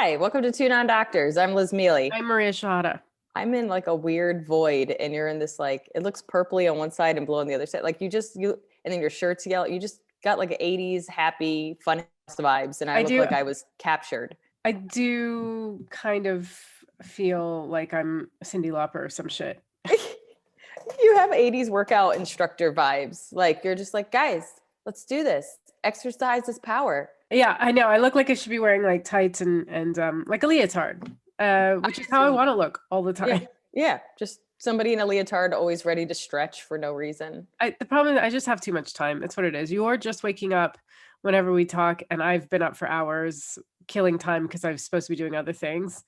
Hi, welcome to Two Non-Doctors. I'm Liz Mealy. I'm Maria Shahada. I'm in like a weird void, and you're in this like it looks purpley on one side and blue on the other side. Like and then your shirt's yellow. You just got like 80s happy fun vibes, and I I look do like I was captured. I do kind of feel like I'm Cyndi Lauper or some shit. You have 80s workout instructor vibes. Like you're just like, guys, let's do this. Exercise is power. Yeah, I know. I look like I should be wearing like tights and like a leotard, which is how I want to look all the Yeah, time. yeah. Just somebody in a leotard, always ready to stretch for no reason. The problem is I just have too much time. That's what it is. You're just waking up whenever we talk, and I've been up for hours killing time because I'm supposed to be doing other things.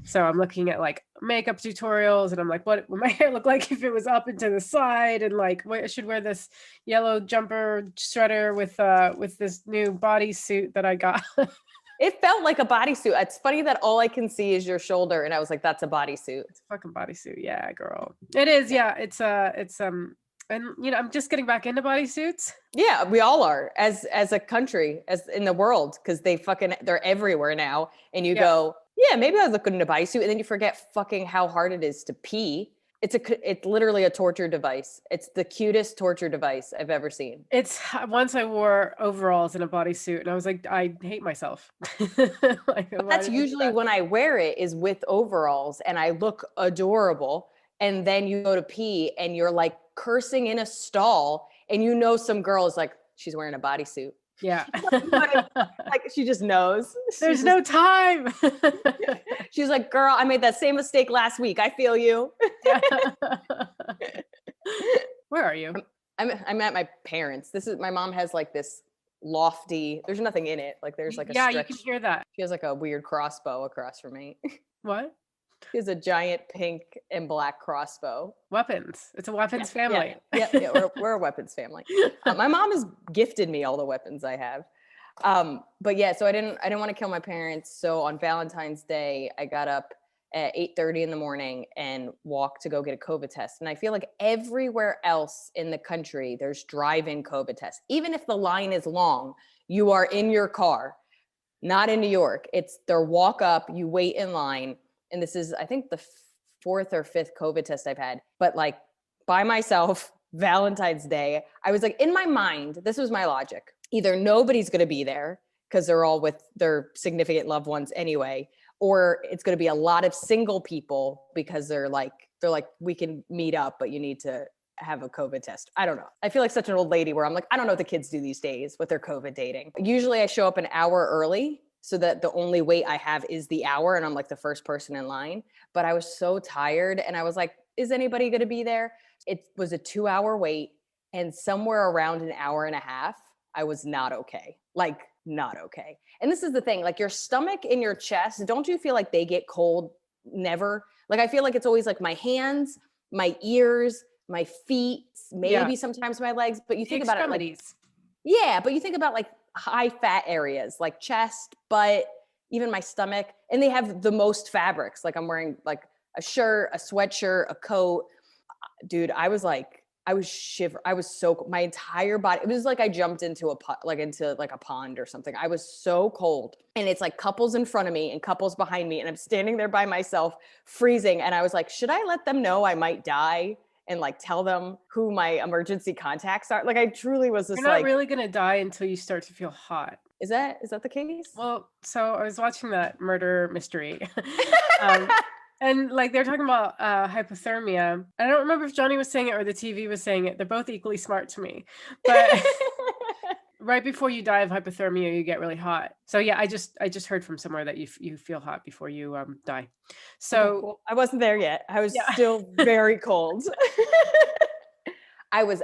So I'm looking at like makeup tutorials, and I'm like, what would my hair look like if it was up and to the side? And like, I should wear this yellow jumper sweater with this new bodysuit that I got. It felt like a bodysuit. It's funny that all I can see is your shoulder, and I was like, "That's a bodysuit." It's a fucking bodysuit, yeah, girl. It is, yeah. It's and I'm just getting back into bodysuits. Yeah, we all are as a country, as in the world, because they're everywhere now. And you Yeah. go, yeah, maybe I look good in a bodysuit, and then you forget fucking how hard it is to pee. It's literally a torture device. It's the cutest torture device I've ever seen. It's once I wore overalls and a bodysuit, and I was like, I hate myself. Like, But why that's did I do usually that? when I wear it is with overalls, and I look adorable. And then you go to pee, and you're like cursing in a stall, and some girl is like, she's wearing a bodysuit. Yeah. Like she just knows. There's no time. She's like, girl, I made that same mistake last week. I feel you. Yeah. Where are you? I'm at my parents. My mom has like this lofty, there's nothing in it. Like there's like a Yeah, you stretch. can hear that. She has like a weird crossbow across from me. What? She has a giant pink and black crossbow. Weapons. It's a weapons family. Yeah. We're a weapons family. My mom has gifted me all the weapons I have. But yeah, so I didn't want to kill my parents. So on Valentine's Day, I got up at 8:30 in the morning and walked to go get a COVID test. And I feel like everywhere else in the country, there's drive-in COVID tests. Even if the line is long, you are in your car. Not in New York. It's their walk up, you wait in line. And this is, I think, the fourth or fifth COVID test I've had. But like by myself, Valentine's Day, I was like, in my mind, this was my logic. Either nobody's going to be there because they're all with their significant loved ones anyway, or it's going to be a lot of single people because they're like, we can meet up, but you need to have a COVID test. I don't know. I feel like such an old lady where I'm like, I don't know what the kids do these days with their COVID dating. Usually I show up an hour early so that the only wait I have is the hour and I'm like the first person in line. But I was so tired and I was like, is anybody going to be there? It was a 2-hour wait, and somewhere around an hour and a half, I was not okay. Like not okay. And this is the thing, like your stomach and your chest, don't you feel like they get cold? Never. Like I feel like it's always like my hands, my ears, my feet, Yeah. maybe sometimes my legs, but you The think about it like, extremities. yeah, but you think about like high fat areas like chest, butt, even my stomach, and they have the most fabrics. Like I'm wearing like a shirt, a sweatshirt, a coat. Dude, I was shiver. I was so, my entire body, it was like I jumped into a pond or something. I was so cold. And it's like couples in front of me and couples behind me. And I'm standing there by myself, freezing. And I was like, should I let them know I might die? And like tell them who my emergency contacts are. Like I truly was just You're not like, really gonna die until you start to feel hot. is that the case? Well, so I was watching that murder mystery. um, and like they're talking about hypothermia. I don't remember if Johnny was saying it or the TV was saying it. They're both equally smart to me. But right before you die of hypothermia, you get really hot. So yeah, I just heard from somewhere that you feel hot before you die. So Okay, cool. I wasn't there yet. I was yeah. still very cold. I was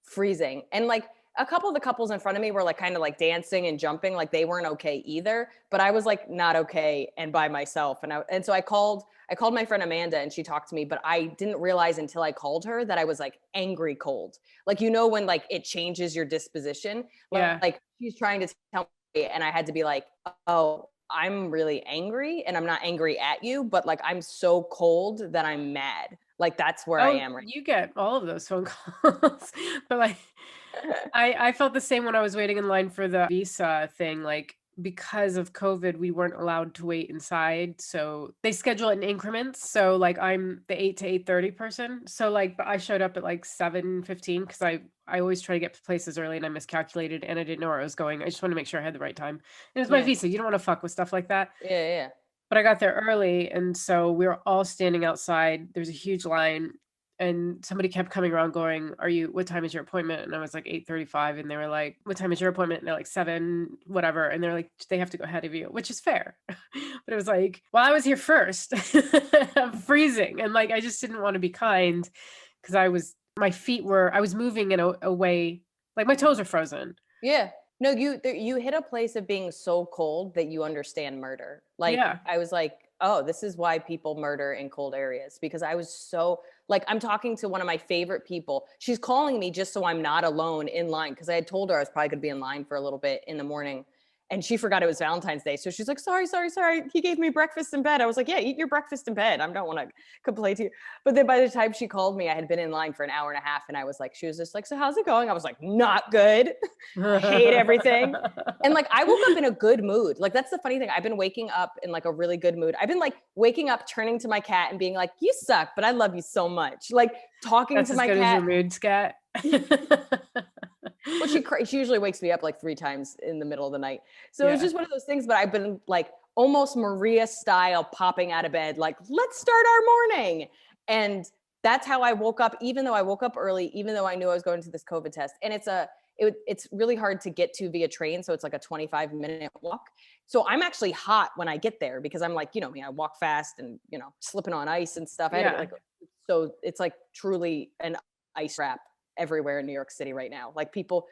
freezing. And like a couple of the couples in front of me were like kind of like dancing and jumping, like they weren't okay either, but I was like not okay and by myself. And so I called my friend Amanda and she talked to me, but I didn't realize until I called her that I was like angry cold. Like when like it changes your disposition. Yeah. Like she's trying to tell me and I had to be like, "Oh, I'm really angry and I'm not angry at you, but like I'm so cold that I'm mad." Like that's where I Oh, am right you get all of those phone calls. But like now. I felt the same when I was waiting in line for the visa thing. Like because of COVID, we weren't allowed to wait inside. So they schedule it in increments. So like I'm the 8 to 8:30 person. So like I showed up at like 7:15 because I always try to get to places early and I miscalculated and I didn't know where I was going. I just want to make sure I had the right time. And it's my Yeah. visa. You don't want to fuck with stuff like that. Yeah. Yeah. But I got there early, and so we were all standing outside. There's a huge line, and somebody kept coming around going, what time is your appointment? And I was like 8:35, and they were like, what time is your appointment? And they're like 7, whatever. And they're like, they have to go ahead of you, which is fair. But it was like, well, I was here first. I'm freezing. And like, I just didn't want to be kind because I was moving in a way, like my toes are frozen. Yeah. No, you hit a place of being so cold that you understand murder. Like, Yeah. I was like, oh, this is why people murder in cold areas, because I was so like, I'm talking to one of my favorite people. She's calling me just so I'm not alone in line, because I had told her I was probably going to be in line for a little bit in the morning. And she forgot it was Valentine's Day. So she's like, sorry. He gave me breakfast in bed. I was like, yeah, eat your breakfast in bed. I don't want to complain to you. But then by the time she called me, I had been in line for an hour and a half. And I was like, she was just like, so how's it going? I was like, not good. I hate everything. And like, I woke up in a good mood. Like, that's the funny thing. I've been waking up in like a really good mood. I've been like waking up, turning to my cat and being like, you suck, but I love you so much. Like talking That's to as my good cat. as your mood, Scat. Well, she usually wakes me up like 3 times in the middle of the night. So Yeah. it's just one of those things, but I've been like almost Maria style popping out of bed, like, let's start our morning. And that's how I woke up, even though I woke up early, even though I knew I was going to this COVID test. And it's really hard to get to via train. So it's like a 25-minute walk. So I'm actually hot when I get there because I'm like, you know me, I walk fast and, you know, slipping on ice and stuff. I had to, like, so it's like truly an ice wrap everywhere in New York City right now. Like people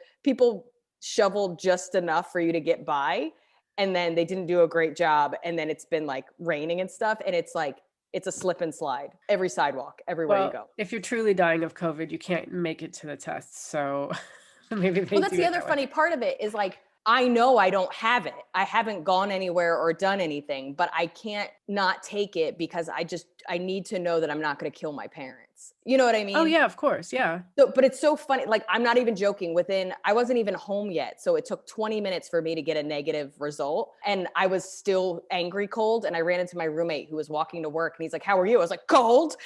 shoveled just enough for you to get by, and then they didn't do a great job. And then it's been like raining and stuff. And it's like, it's a slip and slide every sidewalk, everywhere you go. If you're truly dying of COVID, you can't make it to the test. So maybe they Well, that's the other funny part of it is like, I know I don't have it. I haven't gone anywhere or done anything, but I can't not take it because I need to know that I'm not going to kill my parents. You know what I mean? Oh yeah, of course. Yeah. So, but it's so funny. Like, I'm not even joking. I wasn't even home yet. So it took 20 minutes for me to get a negative result. And I was still angry cold. And I ran into my roommate who was walking to work and he's like, how are you? I was like, cold.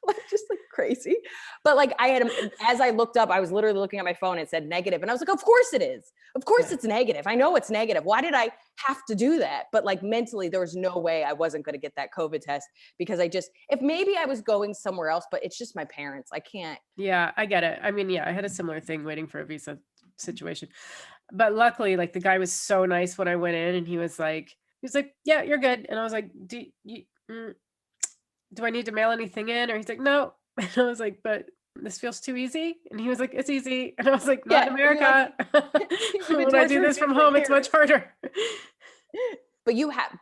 like just like crazy. But like as I looked up, I was literally looking at my phone and it said negative. And I was like, of course it is. Of course it's negative. I know it's negative. Why did I have to do that? But like mentally, there was no way I wasn't going to get that COVID test because if maybe I was going somewhere else, but it's just my parents. I can't. Yeah, I get it. I mean, yeah, I had a similar thing waiting for a visa situation. But luckily, like the guy was so nice when I went in and he was like, yeah, you're good. And I was like, do I need to mail anything in? Or he's like, no. And I was like, but this feels too easy. And he was like, it's easy. And I was like, not in America. When I do this from home, it's much harder. But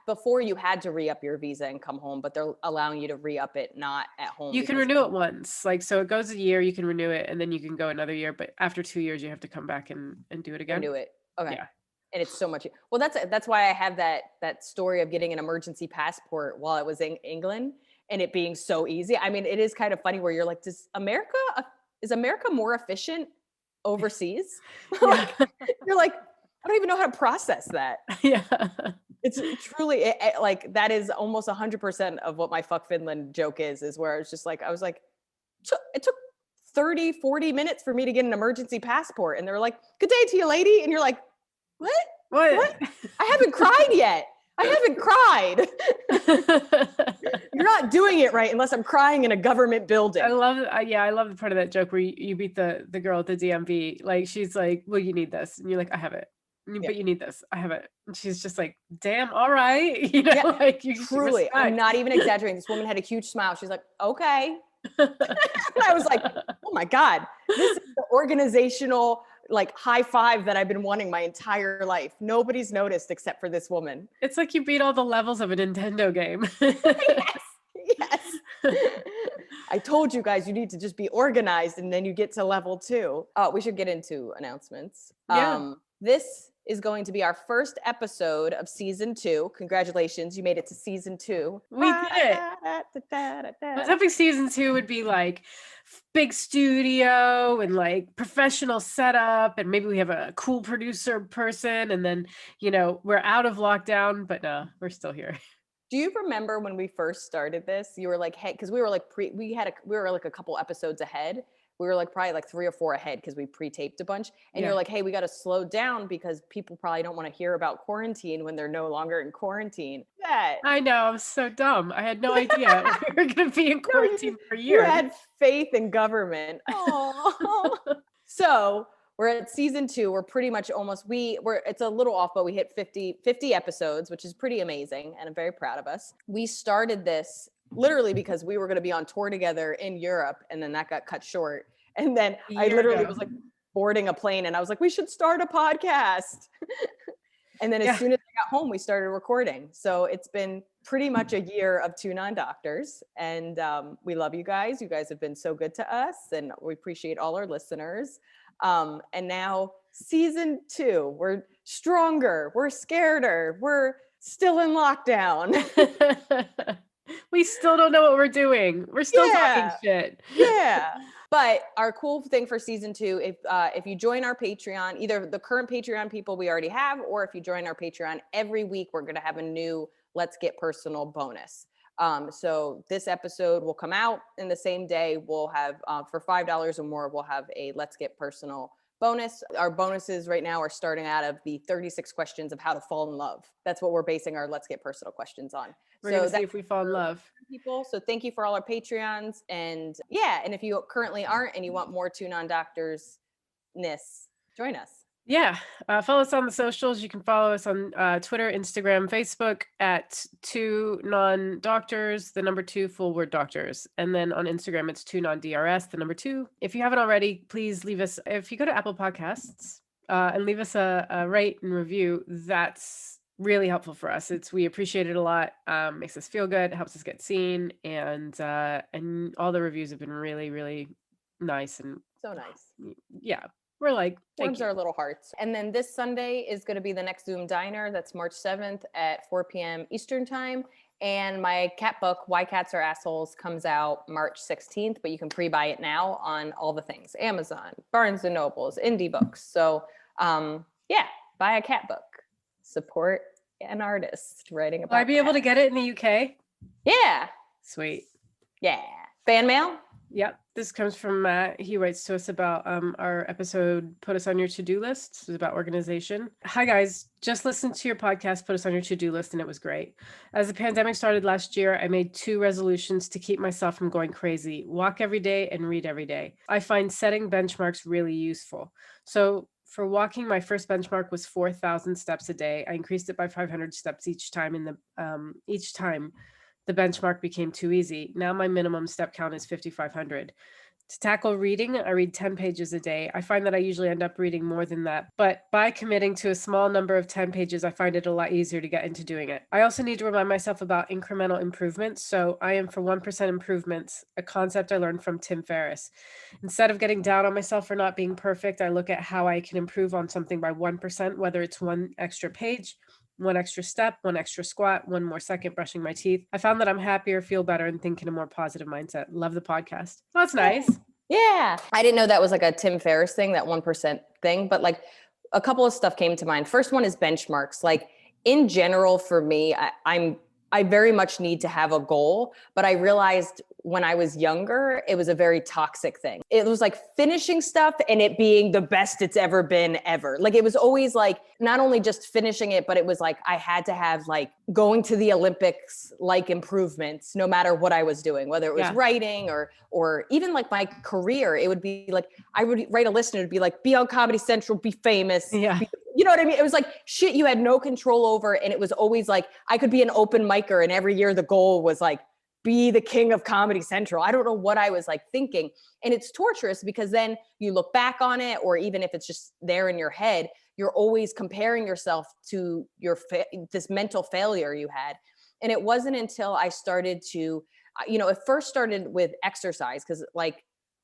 before you had to re-up your visa and come home, but they're allowing you to re-up it not at home. You can renew it once. Like, so it goes a year, you can renew it, and then you can go another year. But after 2 years, you have to come back and do it again. Do it. Okay. Yeah. And it's so much. Well, that's why I have that story of getting an emergency passport while I was in England and it being so easy. I mean, it is kind of funny where you're like, is America more efficient overseas? You're like, I don't even know how to process that. Yeah. It's truly like, that is almost 100% of what my fuck Finland joke is where I was like, it took 30, 40 minutes for me to get an emergency passport. And they're like, good day to you, lady. And you're like, what? I haven't cried yet. I haven't cried. You're not doing it right unless I'm crying in a government building. I love the part of that joke where you beat the girl at the DMV. Like, she's like, well, you need this. And you're like, I have it. But you need this. I have it. And she's just like, damn, all right. You know, like, you truly, I'm not even exaggerating. This woman had a huge smile. She's like, okay. And I was like, oh my God, this is the organizational like high five that I've been wanting my entire life. Nobody's noticed except for this woman. It's like you beat all the levels of a Nintendo game. Yes. I told you guys, you need to just be organized and then you get to level 2. We should get into announcements. Yeah. This is going to be our first episode of season 2. Congratulations, you made it to season 2. We did it. I was hoping season 2 would be like big studio and like professional setup, and maybe we have a cool producer person, and then, you know, we're out of lockdown, but no, we're still here. Do you remember when we first started this? You were like, hey, because we were like we were like a couple episodes ahead. We were like probably like 3 or 4 ahead because we pre-taped a bunch. And you're like, hey, we got to slow down because people probably don't want to hear about quarantine when they're no longer in quarantine. Yeah. I know, I'm so dumb. I had no idea we were going to be in quarantine for years. You had faith in government. Oh. So we're at season 2. We're pretty much almost, it's a little off, but we hit 50 episodes, which is pretty amazing. And I'm very proud of us. We started this literally because we were going to be on tour together in Europe. And then that got cut short. And then I literally was like boarding a plane and I was like, we should start a podcast. And then as soon as I got home, we started recording. So it's been pretty much a year of 2 non-doctors. And we love you guys. You guys have been so good to us. And we appreciate all our listeners. And now season 2, we're stronger. We're scareder. We're still in lockdown. We still don't know what we're doing. We're still talking shit. Yeah. But our cool thing for season 2, if you join our Patreon, either the current Patreon people we already have, or if you join our Patreon, every week we're going to have a new Let's Get Personal bonus. So this episode will come out in the same day. We'll have, for $5 or more, we'll have a Let's Get Personal bonus. Our bonuses right now are starting out of the 36 questions of how to fall in love. That's what we're basing our Let's Get Personal questions on. We're going to see if we fall in love. People. So thank you for all our Patreons. And and if you currently aren't and you want more 2 non-doctors-ness, join us. Yeah. Follow us on the socials. You can follow us on Twitter, Instagram, Facebook at 2 non-doctors, the number 2 full word doctors. And then on Instagram, it's 2 non-DRS, the number 2. If you haven't already, please leave us, if you go to Apple Podcasts and leave us a rate and review, that's really helpful for us. We appreciate it a lot. Makes us feel good, helps us get seen. And all the reviews have been really, really nice. And so nice. Yeah. We're like, warms our little hearts. And then this Sunday is going to be the next Zoom Diner. That's March 7th at 4 p.m. Eastern time. And my cat book, Why Cats Are Assholes, comes out March 16th, but you can pre-buy it now on all the things. Amazon, Barnes & Nobles, Indie Books. So buy a cat book. Support an artist writing about Will I be able to get it in the UK? Yeah. Sweet. Yeah. Fan mail? Yep. This comes from Matt. He writes to us about our episode, Put Us on Your To-Do List. This is about organization. Hi, guys. Just listened to your podcast, Put Us on Your To-Do List, and it was great. As the pandemic started last year, I made 2 resolutions to keep myself from going crazy. Walk every day and read every day. I find setting benchmarks really useful. So for walking, my first benchmark was 4,000 steps a day. I increased it by 500 steps each time the benchmark became too easy. Now my minimum step count is 5,500. To tackle reading, I read 10 pages a day. I find that I usually end up reading more than that, but by committing to a small number of 10 pages, I find it a lot easier to get into doing it. I also need to remind myself about incremental improvements. So I am for 1% improvements, a concept I learned from Tim Ferriss. Instead of getting down on myself for not being perfect, I look at how I can improve on something by 1%, whether it's 1 extra page, 1 extra step, 1 extra squat, 1 more second brushing my teeth. I found that I'm happier, feel better, and think in a more positive mindset. Love the podcast. Well, that's nice. Yeah. I didn't know that was like a Tim Ferriss thing, that 1% thing, but like a couple of stuff came to mind. First one is benchmarks. Like in general, for me, I very much need to have a goal, but I realized when I was younger, it was a very toxic thing. It was like finishing stuff and it being the best it's ever been ever. Like it was always like, not only just finishing it, but it was like, I had to have like going to the Olympics, like improvements, no matter what I was doing, whether it was writing or even like my career. It would be like, I would write a list and it would be like, be on Comedy Central, be famous. Yeah. You know what I mean? It was like shit you had no control over. And it was always like, I could be an open micer and every year the goal was like, be the king of Comedy Central. I don't know what I was like thinking. And it's torturous because then you look back on it, or even if it's just there in your head, you're always comparing yourself to this mental failure you had. And it wasn't until I started to, it first started with exercise. Cause like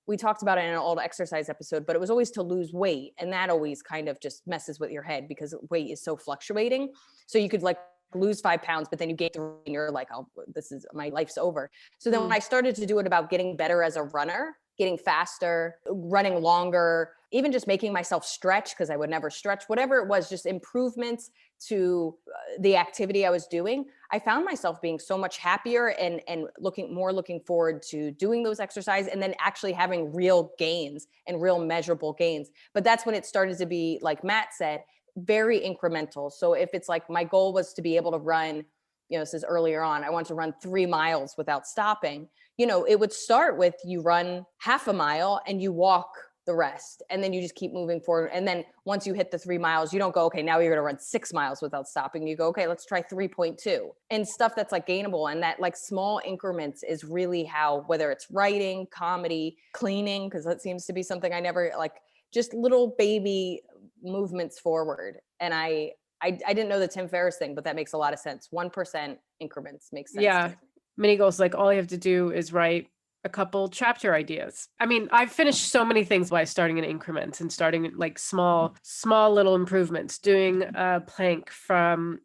we talked about it in an old exercise episode, but it was always to lose weight. And that always kind of just messes with your head because weight is so fluctuating. So you could like lose 5 pounds, but then you gain 3 and you're like, oh, this is, my life's over. So then when I started to do it about getting better as a runner, getting faster, running longer, even just making myself stretch because I would never stretch, whatever it was, just improvements to the activity I was doing, I found myself being so much happier and looking forward to doing those exercises and then actually having real gains and real measurable gains. But that's when it started to be, like Matt said, very incremental. So if it's like my goal was to be able to run, this is earlier on, I want to run 3 miles without stopping, it would start with you run half a mile and you walk the rest. And then you just keep moving forward. And then once you hit the 3 miles, you don't go, okay, now you're going to run 6 miles without stopping. You go, okay, let's try 3.2 and stuff that's like gainable. And that like small increments is really how, whether it's writing, comedy, cleaning, because that seems to be something I never like, just little baby movements forward. And I didn't know the Tim Ferriss thing, but that makes a lot of sense. 1% increments makes sense. Yeah. Mini goals, like all you have to do is write a couple chapter ideas. I mean, I've finished so many things by starting in increments and starting like small little improvements, doing a plank from,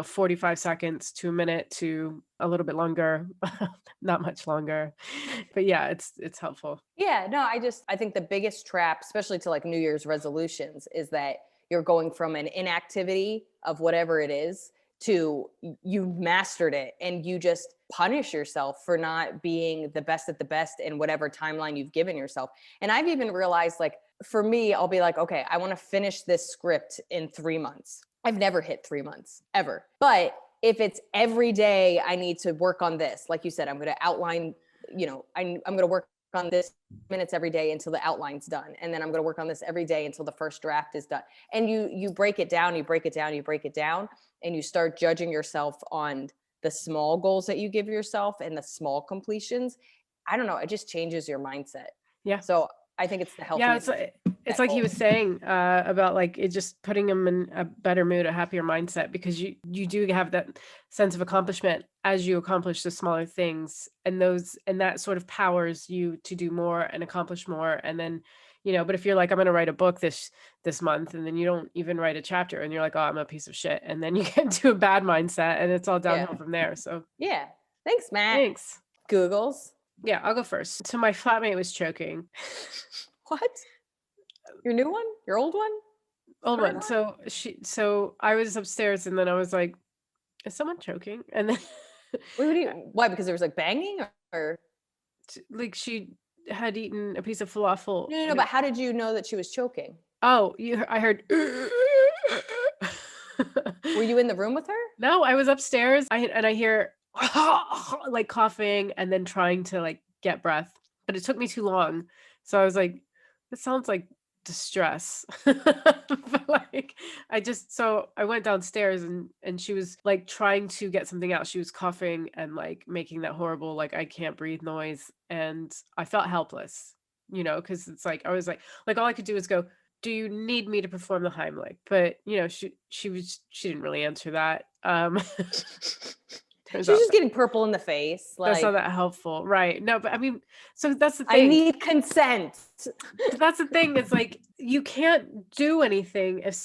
45 seconds to a minute to a little bit longer, not much longer. But yeah, it's helpful. Yeah, no, I think the biggest trap, especially to like New Year's resolutions, is that you're going from an inactivity of whatever it is to you mastered it and you just punish yourself for not being the best at the best in whatever timeline you've given yourself. And I've even realized, like, for me, I'll be like, okay, I want to finish this script in 3 months. I've never hit 3 months ever. But if it's every day I need to work on this, like you said, I'm going to outline, I'm going to work on this minutes every day until the outline's done. And then I'm going to work on this every day until the first draft is done. And you break it down, and you start judging yourself on the small goals that you give yourself and the small completions. I don't know. It just changes your mindset. Yeah. So I think it's the healthiest. Yeah, it's like he was saying about like it just putting him in a better mood, a happier mindset, because you do have that sense of accomplishment as you accomplish the smaller things, and that sort of powers you to do more and accomplish more. And then, but if you're like, I'm going to write a book this month, and then you don't even write a chapter, and you're like, oh, I'm a piece of shit, and then you get into a bad mindset, and it's all downhill from there. So yeah, thanks, Matt. Thanks. Googles. Yeah, I'll go first. So my flatmate was choking. What? Your new one? Your old one? Old one. So I was upstairs, and then I was like, is someone choking? And then why? Because there was like banging or like she had eaten a piece of falafel. No, but how did you know that she was choking? Oh, I heard. Were you in the room with her? No, I was upstairs. I hear like coughing and then trying to like get breath, but it took me too long. So I was like, this sounds like distress. But like I went downstairs and she was like trying to get something out. She was coughing and like making that horrible like I can't breathe noise, and I felt helpless, because it's like I was like all I could do was go, do you need me to perform the Heimlich? But she didn't really answer that. She's just getting purple in the face. That's not that helpful. Right. No, but I mean, so that's the thing. I need consent. That's the thing. It's like, you can't do anything if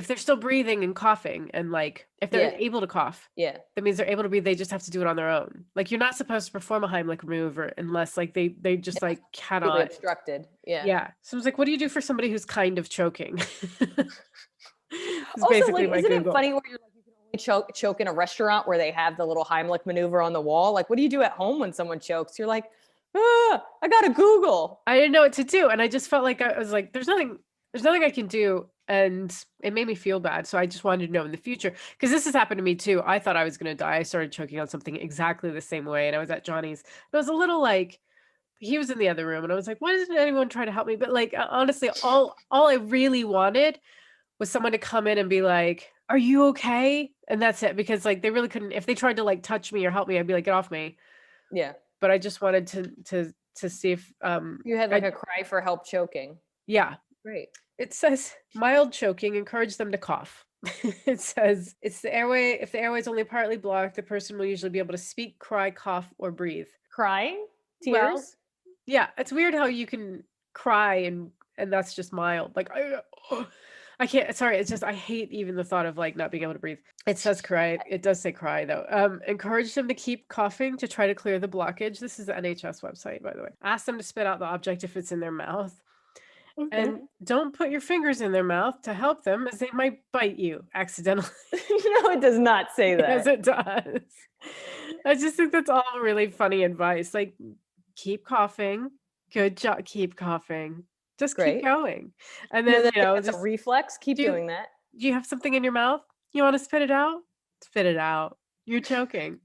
they're still breathing and coughing, and like, if they're able to cough, that means they're able to breathe. They just have to do it on their own. Like, you're not supposed to perform a Heimlich maneuver unless like they just like cannot. Really obstructed. Yeah. Yeah. So I was like, what do you do for somebody who's kind of choking? Also, like, isn't it funny where you're like, choke in a restaurant where they have the little Heimlich maneuver on the wall? Like, what do you do at home when someone chokes? You're like, I gotta Google. I didn't know what to do, and I just felt like I was like, there's nothing I can do, and it made me feel bad. So I just wanted to know in the future, because this has happened to me too. I thought I was gonna die. I started choking on something exactly the same way, and I was at Johnny's. And I was a little like, he was in the other room, and I was like, why doesn't anyone try to help me? But like, honestly, all I really wanted was someone to come in and be like, are you okay? And that's it. Because like, they really couldn't, if they tried to like touch me or help me, I'd be like, get off me. Yeah. But I just wanted to see if you had like a cry for help choking. Yeah. Great. It says mild choking, encourage them to cough. It says if the airway is only partly blocked, the person will usually be able to speak, cry, cough, or breathe. Crying? Tears? Well, Yeah, it's weird how you can cry and that's just mild. Like I can't. Sorry, it's just I hate even the thought of like not being able to breathe. It says cry. It does say cry though. Encourage them to keep coughing to try to clear the blockage. This is the NHS website, by the way. Ask them to spit out the object if it's in their mouth. Okay. And don't put your fingers in their mouth to help them, as they might bite you accidentally. No, it does not say Yes, that. it does. I just think that's all really funny advice. Like, keep coughing. Good job. Keep coughing. Just keep Great. going. And You know, then, that's a just reflex. Keep do you, doing that. do you have something in your mouth? You want to spit it out? Spit it out. You're choking.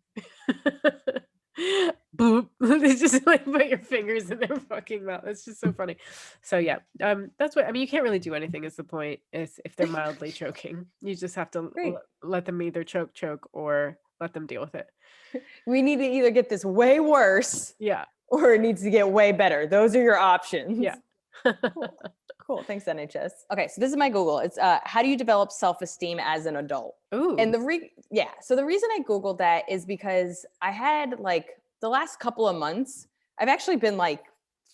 Boop. They just like put your fingers in their fucking mouth. It's just so funny. So yeah, that's what I mean. You can't really do anything. Is the point? Is if they're mildly choking, you just have to Great. let them either choke, or let them deal with it. We need to either get this way worse Yeah. or it needs to get way better. Those are your options. Yeah. Cool. Cool. Thanks, NHS. Okay, so this is my Google. It's how do you develop self-esteem as an adult? Ooh. And so the reason I Googled that is because I had like the last couple of months, I've actually been like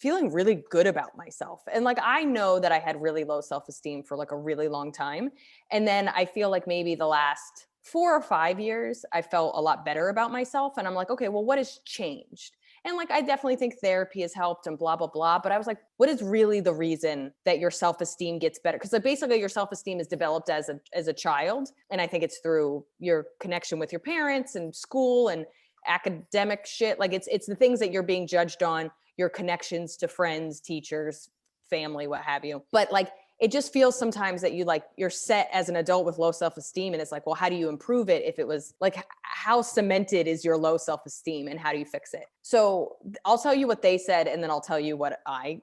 feeling really good about myself. And like I know that I had really low self-esteem for like a really long time. And then I feel like maybe the last 4 or 5 years, I felt a lot better about myself. And I'm like, okay, well, what has changed? And like, I definitely think therapy has helped and blah, blah, blah. But I was like, what is really the reason that your self-esteem gets better? Because like basically your self-esteem is developed as a child. And I think it's through your connection with your parents and school and academic shit. Like it's the things that you're being judged on, your connections to friends, teachers, family, what have you. But like, it just feels sometimes that you're set as an adult with low self-esteem. And it's like, well, how do you improve it? If it was like, how cemented is your low self-esteem and how do you fix it? So I'll tell you what they said, and then I'll tell you what I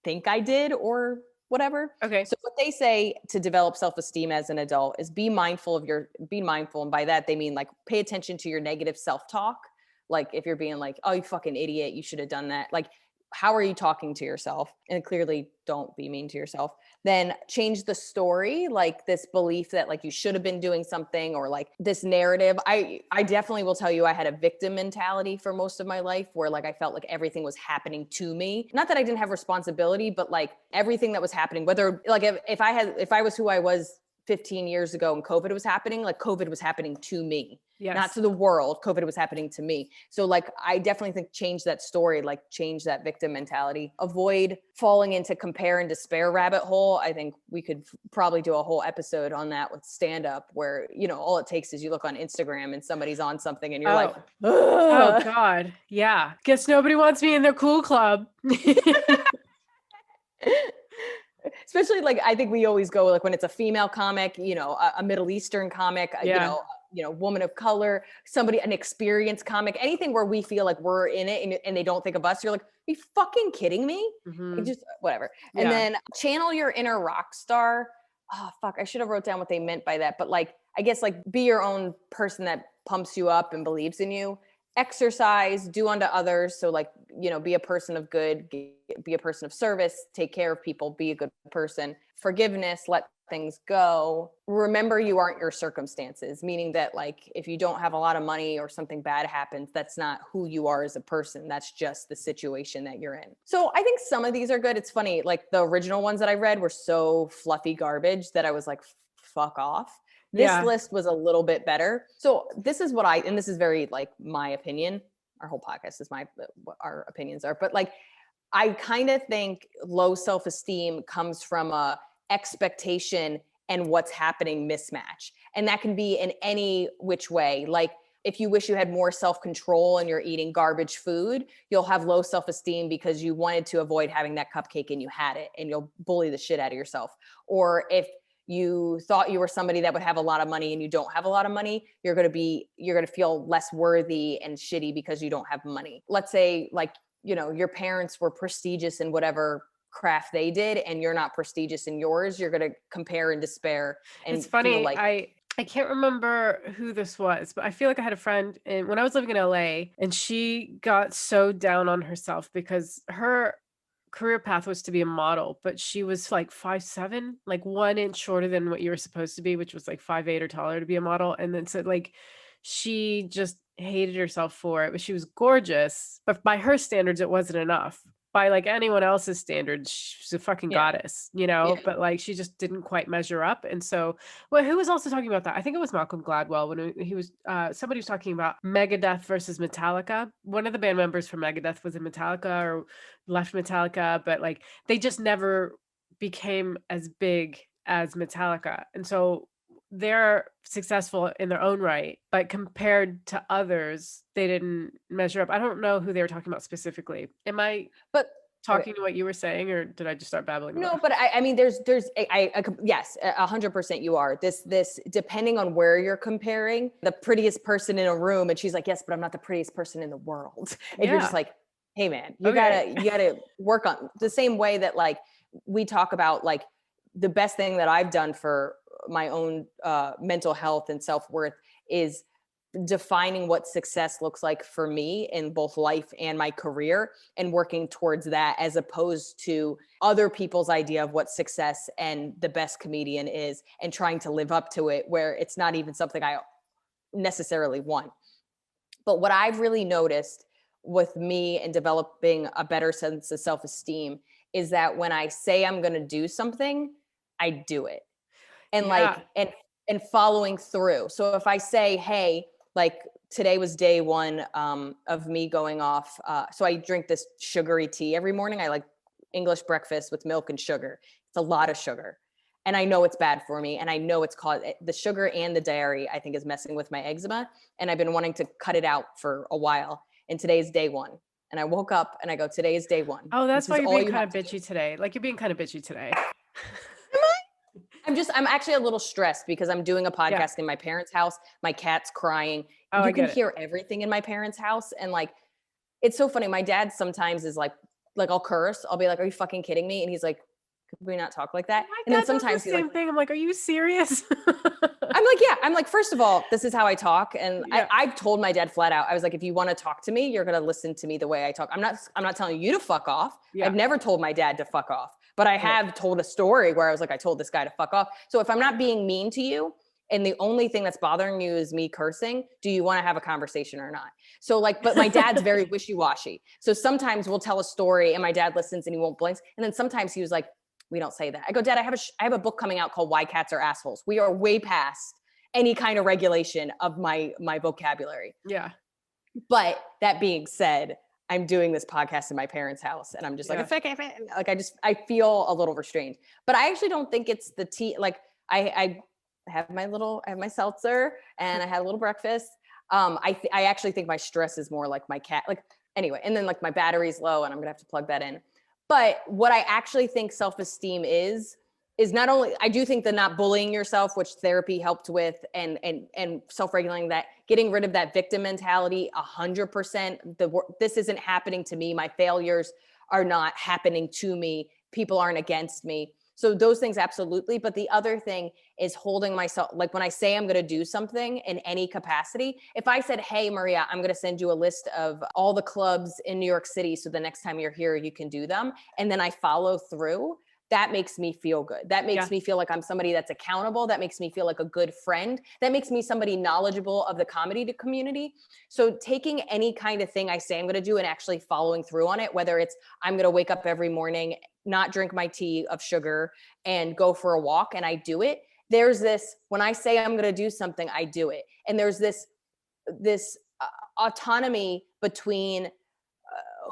think I did or whatever. Okay. So what they say to develop self-esteem as an adult is be mindful. And by that, they mean like, pay attention to your negative self-talk. Like if you're being like, oh, you fucking idiot, you should have done that. Like, how are you talking to yourself? And clearly don't be mean to yourself. Then change the story, like this belief that like you should have been doing something, or like this narrative. I definitely will tell you I had a victim mentality for most of my life where like I felt like everything was happening to me. Not that I didn't have responsibility, but like everything that was happening, whether like if I was who I was 15 years ago and COVID was happening, like COVID was happening to me. Yes. Not to the world. COVID was happening to me. So like, I definitely think change that story, like change that victim mentality, avoid falling into compare and despair rabbit hole. I think we could probably do a whole episode on that with stand up where, all it takes is you look on Instagram and somebody's on something and you're like, oh God. Yeah. Guess nobody wants me in their cool club. Especially like, I think we always go like when it's a female comic, a Middle Eastern comic, woman of color, an experienced comic, anything where we feel like we're in it and they don't think of us. You're like, are you fucking kidding me? Mhm. Like, just whatever. Yeah. And then channel your inner rock star. Oh, fuck. I should have wrote down what they meant by that. But like, I guess like be your own person that pumps you up and believes in you. Exercise, do unto others. So like, be a person of good, be a person of service, take care of people, be a good person. Forgiveness, let things go. Remember you aren't your circumstances, meaning that like, if you don't have a lot of money or something bad happens, that's not who you are as a person. That's just the situation that you're in. So I think some of these are good. It's funny, like the original ones that I read were so fluffy garbage that I was like, fuck off. This list was a little bit better. So this is what and this is very like my opinion. Our whole podcast is what our opinions are. But like, I kind of think low self-esteem comes from a expectation and what's happening mismatch. And that can be in any which way. Like if you wish you had more self-control and you're eating garbage food, you'll have low self-esteem because you wanted to avoid having that cupcake and you had it, and you'll bully the shit out of yourself. Or if you thought you were somebody that would have a lot of money and you don't have a lot of money, you're going to feel less worthy and shitty because you don't have money. Let's say like, your parents were prestigious in whatever craft they did and you're not prestigious in yours, you're going to compare and despair. And it's funny. feel like I can't remember who this was, but I feel like I had a friend when I was living in LA, and she got so down on herself because her career path was to be a model, but she was like 5'7", like 1 inch shorter than what you were supposed to be, which was like 5'8" or taller to be a model. And then so like she just hated herself for it, but she was gorgeous, but by her standards, it wasn't enough. by like anyone else's standards, she's a fucking Yeah. goddess, you know, Yeah. but like she just didn't quite measure up. And so, well, who was also talking about that? I think it was Malcolm Gladwell when he was, somebody was talking about Megadeth versus Metallica. One of the band members from Megadeth was in Metallica or left Metallica, but like they just never became as big as Metallica. And so they're successful in their own right, but compared to others, they didn't measure up. I don't know who they were talking about specifically. Am I But okay. talking to what you were saying, or did I just start babbling No, away? but I mean, yes, 100% you are. This, depending on where you're comparing, the prettiest person in a room, and she's like, yes, but I'm not the prettiest person in the world. And you're just Yeah. like, hey man, Okay. you gotta work on the same way that like we talk about like the best thing that I've done for my own mental health and self-worth is defining what success looks like for me in both life and my career and working towards that as opposed to other people's idea of what success and the best comedian is and trying to live up to it where it's not even something I necessarily want. But what I've really noticed with me and developing a better sense of self-esteem is that when I say I'm going to do something, I do it. And Yeah. like and following through. So if I say, hey, like today was day one of me going off. So I drink this sugary tea every morning. I like English breakfast with milk and sugar. It's a lot of sugar. And I know it's bad for me. And I know it's caused the sugar and the dairy, I think, is messing with my eczema. And I've been wanting to cut it out for a while. And today's day one. And I woke up and I go, today is day one. Oh, that's This why is you're all being you kind have of to do. bitchy today. Like you're being kind of bitchy today. I'm actually a little stressed because I'm doing a Yeah. podcast in my parents' house. My cat's crying. Oh, You I can get it. hear everything in my parents' house. And like, it's so funny. My dad sometimes is like I'll curse. I'll be like, are you fucking kidding me? And he's like, could we not talk like that? My And then dad does the sometimes he's like, same thing. I'm like, are you serious? I'm like, first of all, this is how I talk. And Yeah. I've told my dad flat out, I was like, if you want to talk to me, you're going to listen to me the way I talk. I'm not telling you to fuck off. Yeah. I've never told my dad to fuck off, but I have told a story where I was like, I told this guy to fuck off. So if I'm not being mean to you, and the only thing that's bothering you is me cursing, do you want to have a conversation or not? So like, but my dad's very wishy-washy. So sometimes we'll tell a story and my dad listens and he won't blink. And then sometimes he was like, we don't say that. I go, Dad, I have a book coming out called Why Cats Are Assholes. We are way past any kind of regulation of my vocabulary. Yeah. But that being said, I'm doing this podcast in my parents' house and I'm just like, I feel a little restrained, but I actually don't think it's the tea. Like I have my seltzer and I had a little breakfast. I actually think my stress is more like my cat, like anyway, and then like my battery's low and I'm gonna have to plug that in. But what I actually think self-esteem is not only, I do think the not bullying yourself, which therapy helped with, and self-regulating that, getting rid of that victim mentality 100%. This isn't happening to me. My failures are not happening to me. People aren't against me. So those things, absolutely. But the other thing is holding myself, like when I say I'm going to do something in any capacity, if I said, hey, Maria, I'm going to send you a list of all the clubs in New York City, so the next time you're here, you can do them. And then I follow through. That makes me feel good. That makes me feel like I'm somebody that's accountable. That makes me feel like a good friend. That makes me somebody knowledgeable of the comedy community. So taking any kind of thing I say I'm going to do and actually following through on it, whether it's I'm going to wake up every morning, not drink my tea of sugar and go for a walk, and I do it. There's this, when I say I'm going to do something, I do it. And there's this autonomy between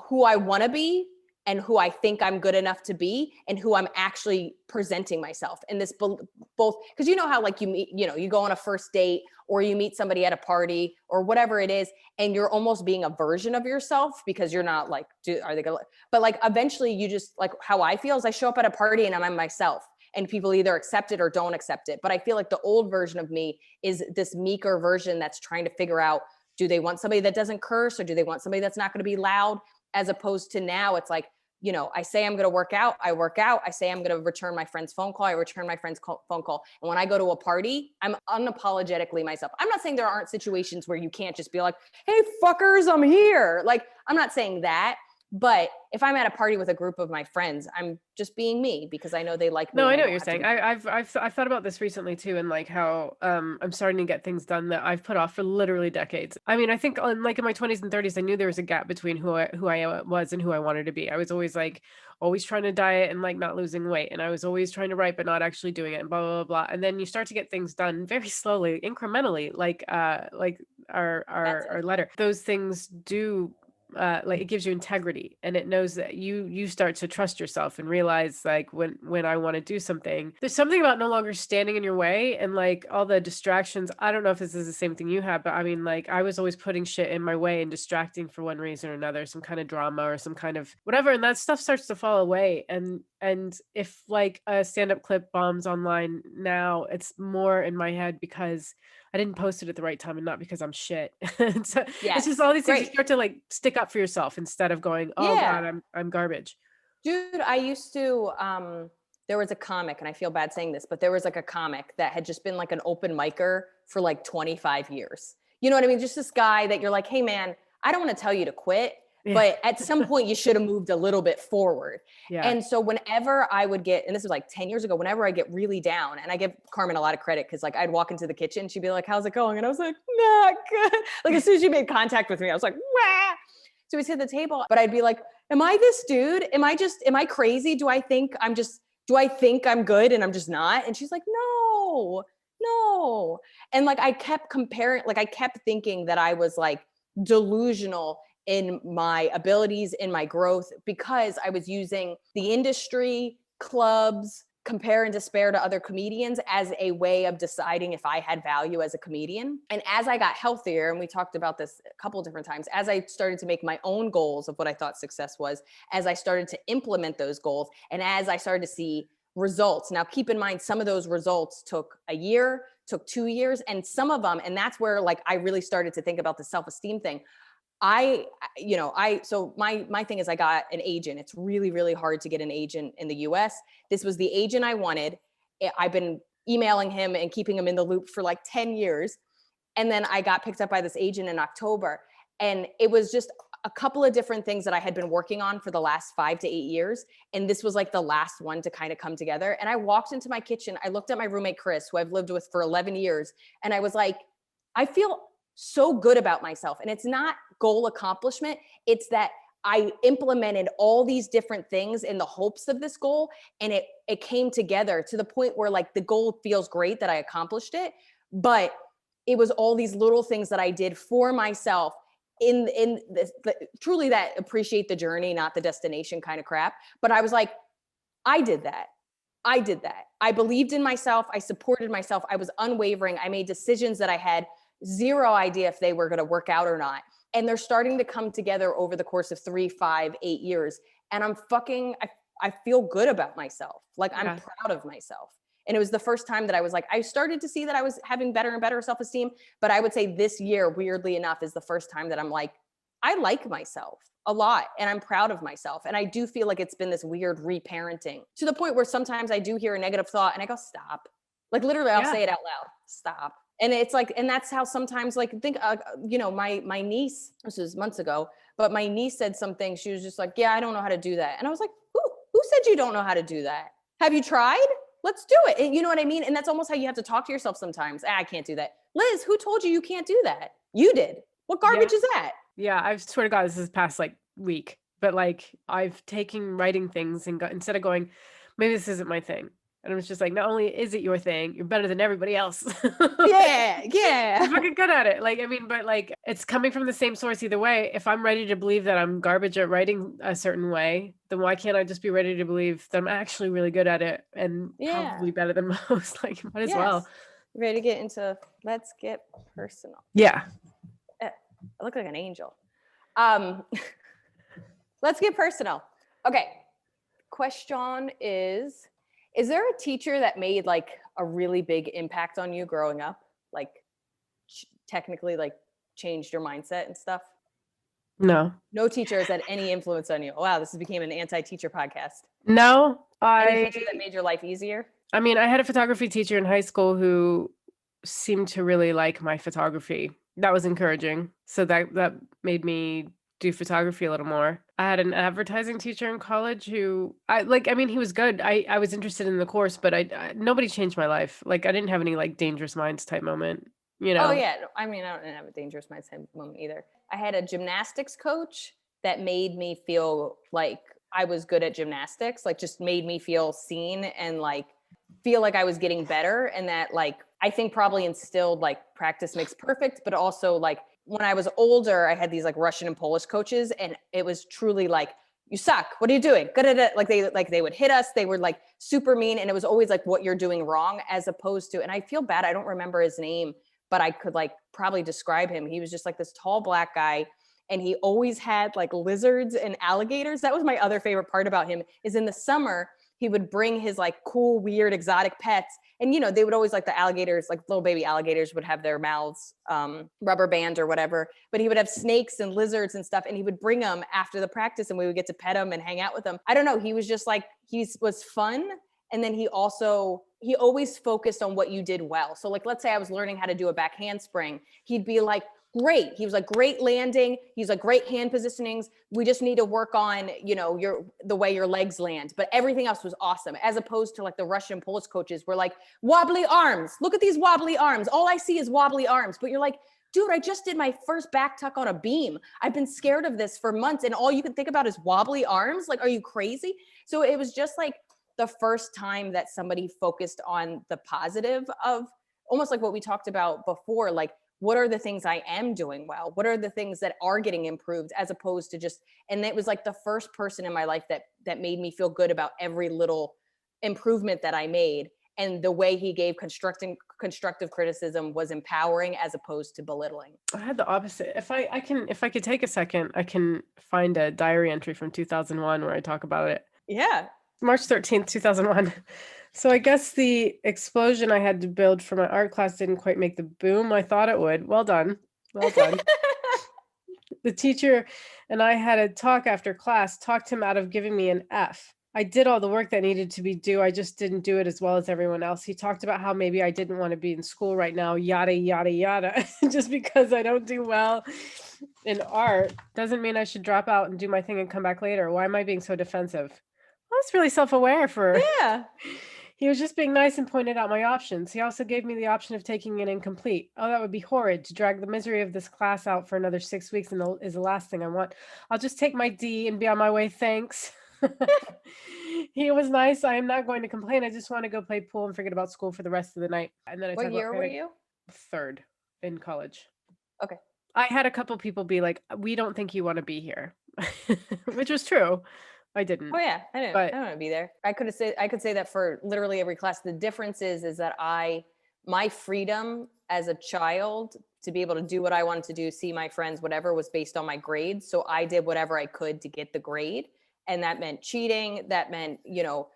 who I want to be and who I think I'm good enough to be and who I'm actually presenting myself. And this both, because you know how like you meet, you go on a first date or you meet somebody at a party or whatever it is, and you're almost being a version of yourself because you're not like, are they gonna, but like eventually you just, like how I feel is I show up at a party and I'm myself and people either accept it or don't accept it. But I feel like the old version of me is this meeker version that's trying to figure out, do they want somebody that doesn't curse or do they want somebody that's not going to be loud? As opposed to now it's like, I say I'm going to work out, I work out. I say I'm going to return my friend's phone call, I return my friend's phone call. And when I go to a party, I'm unapologetically myself. I'm not saying there aren't situations where you can't just be like, hey, fuckers, I'm here. Like, I'm not saying that. But if I'm at a party with a group of my friends, I'm just being me because I know they like me. No, I and know what don't you're have to saying. be- I've thought about this recently too, and like how I'm starting to get things done that I've put off for literally decades. I mean, I think like in my 20s and 30s, I knew there was a gap between who I was and who I wanted to be. I was always like always trying to diet and like not losing weight, and I was always trying to write but not actually doing it, and blah blah blah. And then you start to get things done very slowly, incrementally, like our That's our it. letter. Those things do like it gives you integrity, and it knows that you start to trust yourself and realize like when I want to do something, there's something about no longer standing in your way and like all the distractions. I don't know if this is the same thing you have, but I mean, like I was always putting shit in my way and distracting for one reason or another, some kind of drama or some kind of whatever, and that stuff starts to fall away. And if like a stand-up clip bombs online now, it's more in my head because I didn't post it at the right time and not because I'm shit. And so it's just Yes. all these things you Great. start to like stick up for yourself instead of going, oh Yeah. God, I'm garbage. Dude, I used to, there was a comic, and I feel bad saying this, but there was like a comic that had just been like an open micer for like 25 years. You know what I mean? Just this guy that you're like, hey man, I don't want to tell you to quit, Yeah. but at some point you should have moved a little bit forward. Yeah. And so whenever I would get, and this was like 10 years ago, whenever I get really down, and I give Carmen a lot of credit because like I'd walk into the kitchen, she'd be like, how's it going? And I was like, not good. Like as soon as she made contact with me, I was like, wah. So we sit at the table, but I'd be like, am I this dude? Am I crazy? Do I think I'm good and I'm just not? And she's like, no, no. And like, I kept comparing, like I kept thinking that I was like delusional in my abilities, in my growth, because I was using the industry, clubs, compare and despair to other comedians as a way of deciding if I had value as a comedian. And as I got healthier, and we talked about this a couple of different times, as I started to make my own goals of what I thought success was, as I started to implement those goals, and as I started to see results. Now, keep in mind, some of those results took a year, took 2 years, and some of them, and that's where like I really started to think about the self-esteem thing. So my thing is I got an agent. It's really, really hard to get an agent in the US. This was the agent I wanted. I've been emailing him and keeping him in the loop for like 10 years. And then I got picked up by this agent in October. And it was just a couple of different things that I had been working on for the last 5 to 8 years. And this was like the last one to kind of come together. And I walked into my kitchen. I looked at my roommate, Chris, who I've lived with for 11 years. And I was like, I feel so good about myself. And it's not goal accomplishment. It's that I implemented all these different things in the hopes of this goal. And it came together to the point where like the goal feels great that I accomplished it. But it was all these little things that I did for myself in this, truly that appreciate the journey, not the destination kind of crap. But I was like, I did that. I did that. I believed in myself. I supported myself. I was unwavering. I made decisions that I had zero idea if they were going to work out or not. And they're starting to come together over the course of 3, 5, 8 years. And I feel good about myself. Like I'm proud of myself. And it was the first time that I was like, I started to see that I was having better and better self-esteem. But I would say this year, weirdly enough, is the first time that I'm like, I like myself a lot and I'm proud of myself. And I do feel like it's been this weird reparenting to the point where sometimes I do hear a negative thought and I go, stop. Like literally I'll say it out loud, stop. And it's like, and that's how sometimes like think, my niece, this was months ago, but my niece said something. She was just like, yeah, I don't know how to do that. And I was like, who said you don't know how to do that? Have you tried? Let's do it. And you know what I mean? And that's almost how you have to talk to yourself sometimes. I can't do that. Liz, who told you can't do that? You did. What garbage is that? Yeah, I swear to God, this is past like week, but like I've taken writing things and instead of going, maybe this isn't my thing. And I was just like, not only is it your thing, you're better than everybody else. Yeah. I'm fucking good at it. Like, I mean, but like it's coming from the same source either way. If I'm ready to believe that I'm garbage at writing a certain way, then why can't I just be ready to believe that I'm actually really good at it and probably better than most? Like, might as well. Ready to get into, let's get personal. Yeah. I look like an angel. Let's get personal. Okay. Question is there a teacher that made like a really big impact on you growing up? Like technically like changed your mindset and stuff? No. No teacher has had any influence on you. Wow, this became an anti-teacher podcast. No. Any teacher that made your life easier? I mean, I had a photography teacher in high school who seemed to really like my photography. That was encouraging. So that made me do photography a little more. I had an advertising teacher in college who he was good. I was interested in the course, but nobody changed my life. Like, I didn't have any like dangerous minds type moment, you Oh know? yeah, no, I mean, I don't have a dangerous mindset moment either. I had a gymnastics coach that made me feel like I was good at gymnastics, like just made me feel seen and like feel like I was getting better. And that like, I think probably instilled like practice makes perfect, but also like when I was older, I had these like Russian and Polish coaches and it was truly like, you suck. What are you doing? Good at it. Like they would hit us. They were like super mean. And it was always like what you're doing wrong as opposed to, and I feel bad. I don't remember his name, but I could like probably describe him. He was just like this tall black guy and he always had like lizards and alligators. That was my other favorite part about him is in the summer, he would bring his like cool, weird, exotic pets. And, you know, they would always like the alligators, like little baby alligators would have their mouths rubber band or whatever. But he would have snakes and lizards and stuff. And he would bring them after the practice and we would get to pet them and hang out with them. I don't know. He was just like, he was fun. And then he always focused on what you did well. So like, let's say I was learning how to do a back handspring. He'd be like, great. He was like, great landing. He's like, great hand positionings. We just need to work on, you know, the way your legs land. But everything else was awesome. As opposed to like the Russian Polish coaches were like, wobbly arms. Look at these wobbly arms. All I see is wobbly arms. But you're like, dude, I just did my first back tuck on a beam. I've been scared of this for months. And all you can think about is wobbly arms. Like, are you crazy? So it was just like the first time that somebody focused on the positive of almost like what we talked about before, like, what are the things I am doing well? What are the things that are getting improved as opposed to just, and it was like the first person in my life that made me feel good about every little improvement that I made. And the way he gave constructive criticism was empowering as opposed to belittling. I had the opposite. If I could take a second, I can find a diary entry from 2001 where I talk about it. Yeah. March 13th, 2001. So I guess the explosion I had to build for my art class didn't quite make the boom I thought it would. Well done. Well done. The teacher and I had a talk after class, talked him out of giving me an F. I did all the work that needed to be due. I just didn't do it as well as everyone else. He talked about how maybe I didn't want to be in school right now, yada, yada, yada. Just because I don't do well in art doesn't mean I should drop out and do my thing and come back later. Why am I being so defensive? I was really self-aware for. Yeah. He was just being nice and pointed out my options. He also gave me the option of taking an incomplete. Oh, that would be horrid. To drag the misery of this class out for another 6 weeks is the last thing I want. I'll just take my D and be on my way. Thanks. He was nice. I am not going to complain. I just want to go play pool and forget about school for the rest of the night. And then What year were you? Third in college. Okay. I had a couple people be like, we don't think you want to be here, which was true. I didn't. Oh yeah, I don't want to be there. I could say that for literally every class. The difference is that my freedom as a child to be able to do what I wanted to do, see my friends, whatever, was based on my grades. So I did whatever I could to get the grade. And that meant cheating. That meant, you know,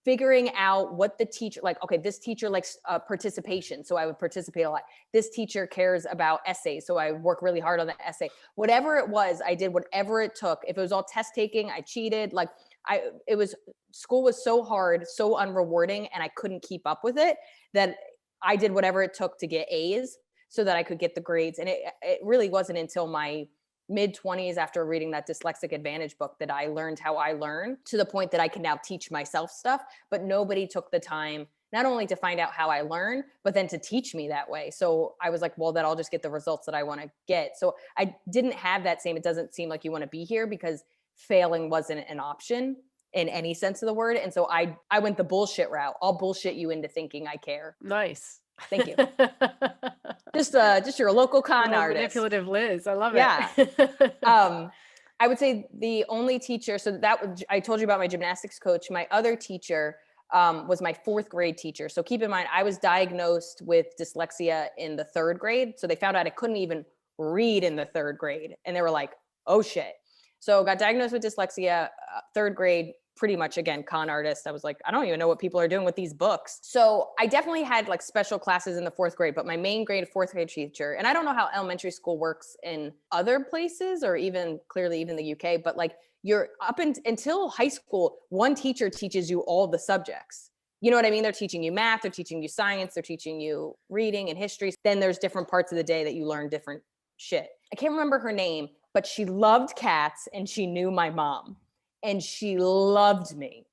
figuring out what the teacher, like, okay, this teacher likes participation. So I would participate a lot. This teacher cares about essays. So I would work really hard on the essay. Whatever it was, I did whatever it took. If it was all test taking, I cheated. Like school was so hard, so unrewarding, and I couldn't keep up with it that I did whatever it took to get A's so that I could get the grades. And it really wasn't until my mid-20s after reading that Dyslexic Advantage book that I learned how I learn to the point that I can now teach myself stuff, but nobody took the time not only to find out how I learn, but then to teach me that way. So I was like, well, then I'll just get the results that I want to get. So I didn't have that same, it doesn't seem like you want to be here, because failing wasn't an option in any sense of the word. And so I went the bullshit route. I'll bullshit you into thinking I care. Nice. Thank you. Just your local con artist. Manipulative Liz. I love it. Yeah. I would say the only teacher, so I told you about my gymnastics coach. My other teacher was my 4th grade teacher. So keep in mind, I was diagnosed with dyslexia in the 3rd grade. So they found out I couldn't even read in the 3rd grade. And they were like, oh shit. So got diagnosed with dyslexia, 3rd grade, pretty much, again, con artist. I was like, I don't even know what people are doing with these books. So I definitely had like special classes in the 4th grade, but my main grade 4th grade teacher, and I don't know how elementary school works in other places or even the UK, but like you're until high school, one teacher teaches you all the subjects. You know what I mean? They're teaching you math, they're teaching you science, they're teaching you reading and history. Then there's different parts of the day that you learn different shit. I can't remember her name, but she loved cats and she knew my mom and she loved me.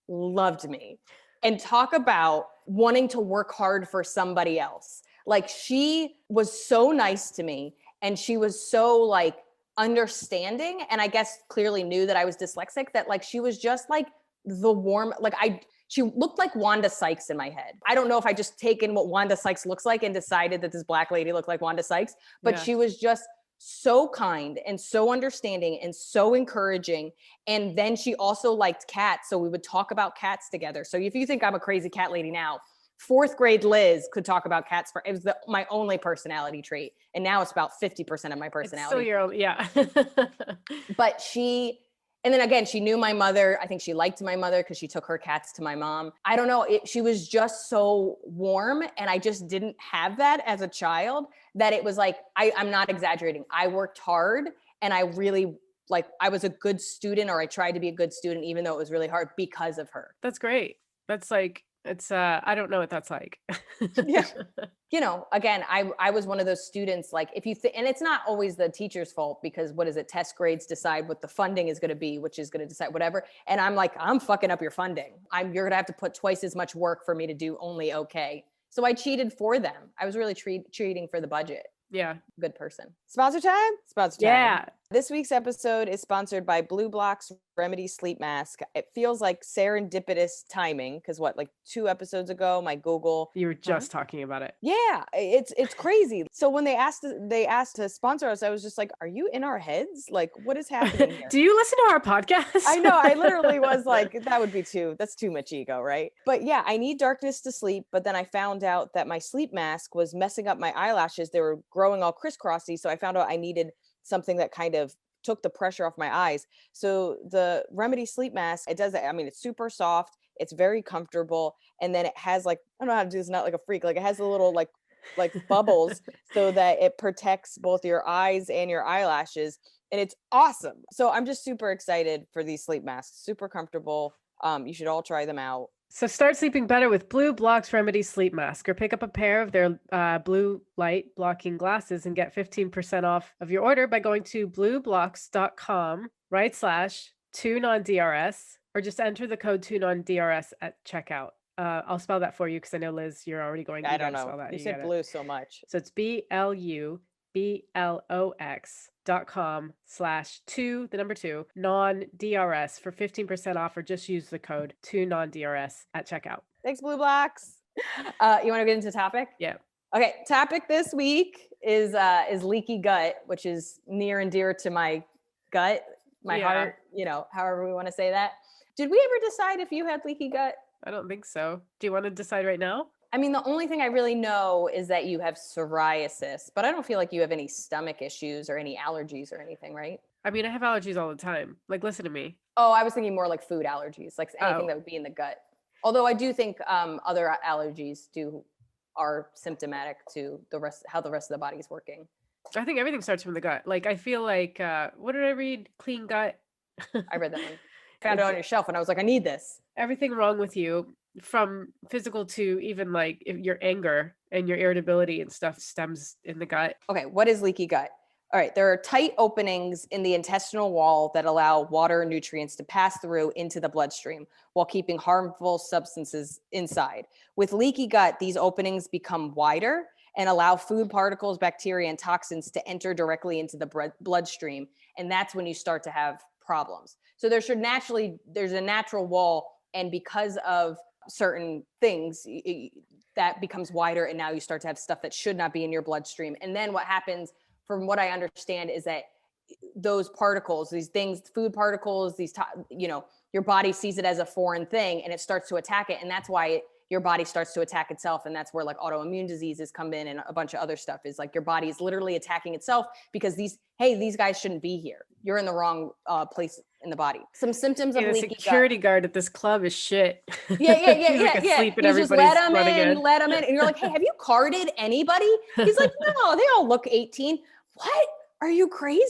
And talk about wanting to work hard for somebody else. Like, she was so nice to me and she was so like understanding, and I guess clearly knew that I was dyslexic, that like she was just like the warm, like she looked like Wanda Sykes in my head. I don't know if I just taken what Wanda Sykes looks like and decided that this Black lady looked like Wanda Sykes, but she was just so kind and so understanding and so encouraging. And then she also liked cats. So we would talk about cats together. So if you think I'm a crazy cat lady now, 4th grade Liz could talk about cats it was my only personality trait. And now it's about 50% of my personality. So you're, yeah. But and then again, she knew my mother. I think she liked my mother because she took her cats to my mom. I don't know. She was just so warm. And I just didn't have that as a child, that it was like, I'm not exaggerating. I worked hard and I really I was a good student, or I tried to be a good student, even though it was really hard because of her. That's great. That's like, it's, I don't know what that's like. Yeah. You know, again, I was one of those students, like if you and it's not always the teacher's fault, because what is it? Test grades decide what the funding is going to be, which is going to decide whatever. And I'm like, I'm fucking up your funding. You're going to have to put twice as much work for me to do only okay. So I cheated for them. I was really treating for the budget. Yeah. Good person. Sponsor time? Sponsor time. Yeah. This week's episode is sponsored by Blue Block's Remedy Sleep Mask. It feels like serendipitous timing, because like 2 episodes ago, my Google. You were just talking about it. Yeah, it's crazy. So when they asked to sponsor us, I was just like, are you in our heads? Like, what is happening here? Do you listen to our podcast? I know. I literally was like, that's too much ego, right? But yeah, I need darkness to sleep. But then I found out that my sleep mask was messing up my eyelashes. They were growing all crisscrossy. So I found out I needed something that kind of took the pressure off my eyes. So the Remedy Sleep Mask, it does that. I mean, it's super soft. It's very comfortable. And then it has I don't know how to do this, not like a freak. Like, it has a little like bubbles so that it protects both your eyes and your eyelashes. And it's awesome. So I'm just super excited for these sleep masks. Super comfortable. You should all try them out. So start sleeping better with Blue Block's Remedy Sleep Mask, or pick up a pair of their blue light blocking glasses and get 15% off of your order by going to blueblocks.com/2nondrs, or just enter the code 2nondrs at checkout. I'll spell that for you because I know, Liz, you're already going. I don't know. You said blue so much. So it's BLUBLOX.com/2 non-DRS for 15% off, or just use the code 2nondrs at checkout. Thanks, Blue Blocks. You want to get into topic? Yeah. Okay. Topic this week is leaky gut, which is near and dear to my gut, my heart, however we want to say that. Did we ever decide if you had leaky gut? I don't think so. Do you want to decide right now? I mean, the only thing I really know is that you have psoriasis, but I don't feel like you have any stomach issues or any allergies or anything, right? I mean, I have allergies all the time. Like, listen to me. Oh, I was thinking more like food allergies, like anything that would be in the gut. Although I do think other allergies are symptomatic to how the rest of the body is working. I think everything starts from the gut. Like, I feel like, what did I read? Clean gut. I read that one. Found it on your shelf and I was like, I need this. Everything wrong with you, from physical to even like your anger and your irritability and stuff, stems in the gut. Okay, what is leaky gut? All right, there are tight openings in the intestinal wall that allow water and nutrients to pass through into the bloodstream while keeping harmful substances inside. With leaky gut, these openings become wider and allow food particles, bacteria, and toxins to enter directly into the bloodstream. And that's when you start to have problems. So there's a natural wall, and because of certain things, that becomes wider, and now you start to have stuff that should not be in your bloodstream. And then what happens, from what I understand, is that those particles, these things, food particles, your body sees it as a foreign thing and it starts to attack it. And that's why your body starts to attack itself. And that's where like autoimmune diseases come in, and a bunch of other stuff is like your body is literally attacking itself because these guys shouldn't be here. You're in the wrong place in the body. Some symptoms of leaky gut. Security guard at this club is shit. Yeah. Asleep and you just everybody's let him in. And you're like, hey, have you carded anybody? He's like, no, they all look 18. What? Are you crazy?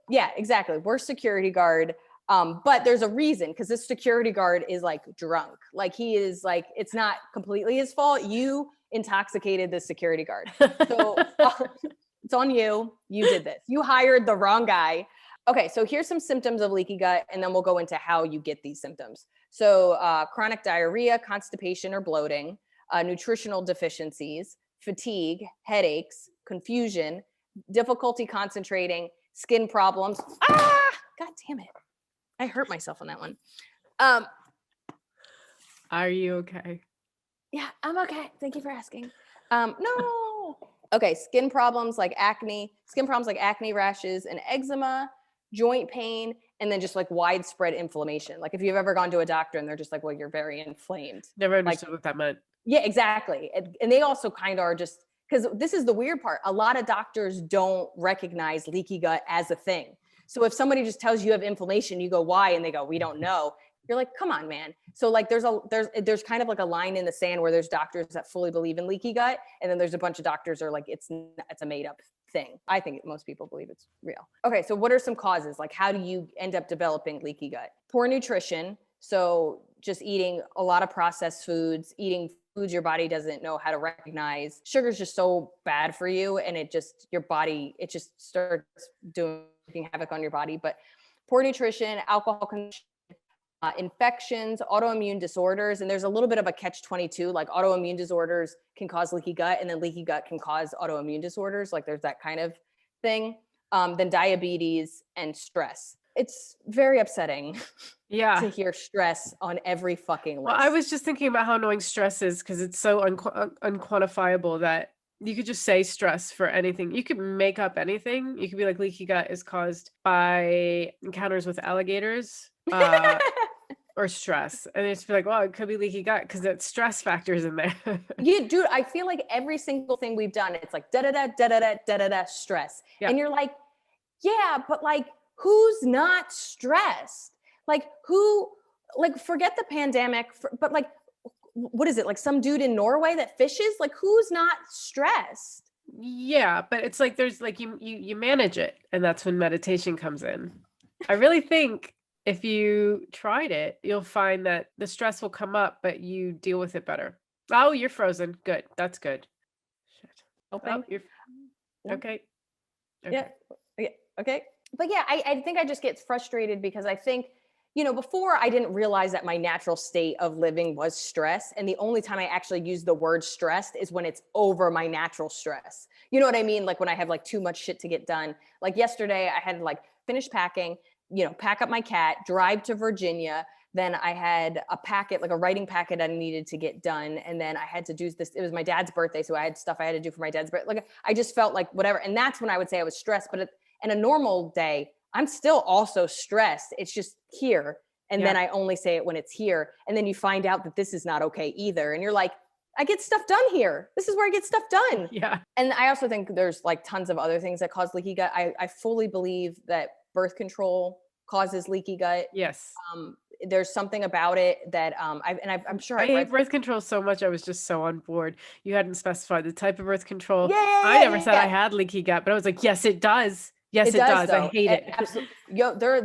Yeah, exactly. We're security guard. But there's a reason, because this security guard is like drunk. Like, he is like, it's not completely his fault. You intoxicated the security guard. So it's on you. You did this. You hired the wrong guy. Okay, so here's some symptoms of leaky gut, and then we'll go into how you get these symptoms. So chronic diarrhea, constipation or bloating, nutritional deficiencies, fatigue, headaches, confusion, difficulty concentrating, skin problems. God damn it. I hurt myself on that one. Are you okay? Yeah, I'm okay. Thank you for asking. No. Okay, skin problems like acne, rashes, and eczema, joint pain, and then just like widespread inflammation. Like if you've ever gone to a doctor and they're just like, well, you're very inflamed. Never Like, understood what that meant. yeah, exactly. And they also kind of are just, because this is the weird part. A lot of doctors don't recognize leaky gut as a thing. So if somebody just tells you have inflammation, you go, why? And they go, we don't know. You're like, come on, man. So like there's kind of like a line in the sand where there's doctors that fully believe in leaky gut. And then there's a bunch of doctors that are like, it's a made up thing. I think most people believe it's real. Okay, so what are some causes? Like how do you end up developing leaky gut? Poor nutrition. So just eating a lot of processed foods, eating foods your body doesn't know how to recognize. Sugar's just so bad for you, and it just starts doing havoc on your body. But poor nutrition, alcohol consumption, infections, autoimmune disorders, and there's a little bit of a catch-22. Like autoimmune disorders can cause leaky gut, and then leaky gut can cause autoimmune disorders. Like there's that kind of thing. Then diabetes and stress. It's very upsetting. Yeah. To hear stress on every fucking list. Well, I was just thinking about how annoying stress is because it's so unquantifiable that you could just say stress for anything. You could make up anything. You could be like, leaky gut is caused by encounters with alligators or stress. And it's be like, well, it could be leaky gut because it's stress factors in there. Yeah, dude, I feel like every single thing we've done, it's like da-da-da, stress. Yeah. And you're like, yeah, but like, who's not stressed? Like forget the pandemic, but like, what is it? Like some dude in Norway that fishes? Like who's not stressed? Yeah, but it's like, there's like, you manage it. And that's when meditation comes in. I really think if you tried it, you'll find that the stress will come up, but you deal with it better. Oh, you're frozen. Good. That's good. Shit. Oh, you're okay. Yeah. Okay. But yeah, I think I just get frustrated because I think, before I didn't realize that my natural state of living was stress. And the only time I actually use the word stressed is when it's over my natural stress. You know what I mean? Like when I have like too much shit to get done. Like yesterday I had like finish packing, pack up my cat, drive to Virginia. Then I had a packet, like a writing packet I needed to get done. And then I had to do this. It was my dad's birthday. So I had stuff I had to do for my dad's birthday. Like I just felt like whatever. And that's when I would say I was stressed. But in a normal day, I'm still also stressed. It's just here. And then I only say it when it's here. And then you find out that this is not okay either. And you're like, I get stuff done here. This is where I get stuff done. Yeah. And I also think there's like tons of other things that cause leaky gut. I fully believe that birth control causes leaky gut. Yes. There's something about it that I'm sure I hate birth control so much. I was just so on board. You hadn't specified the type of birth control. Yeah, I never said I had leaky gut, but I was like, yes, it does. Yes, it does. I hate it. Absolutely.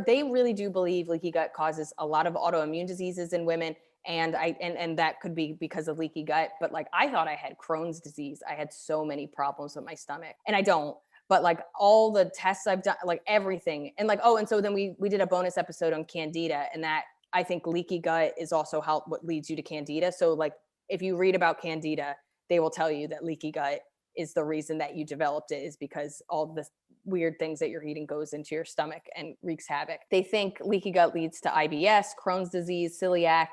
They really do believe leaky gut causes a lot of autoimmune diseases in women. And that could be because of leaky gut. But like, I thought I had Crohn's disease. I had so many problems with my stomach, and I don't. But like all the tests I've done, like everything. And like, and so then we did a bonus episode on Candida, and that I think leaky gut is also what leads you to Candida. So like, if you read about Candida, they will tell you that leaky gut is the reason that you developed it, is because all the weird things that you're eating goes into your stomach and wreaks havoc. They think leaky gut leads to IBS, Crohn's disease, celiac,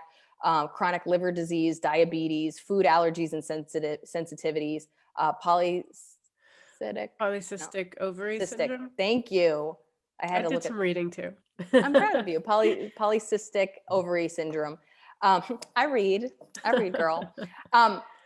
chronic liver disease, diabetes, food allergies and sensitivities, polycystic ovary syndrome. Thank you. I did some reading too. I'm proud of you. Polycystic ovary syndrome. I read, girl.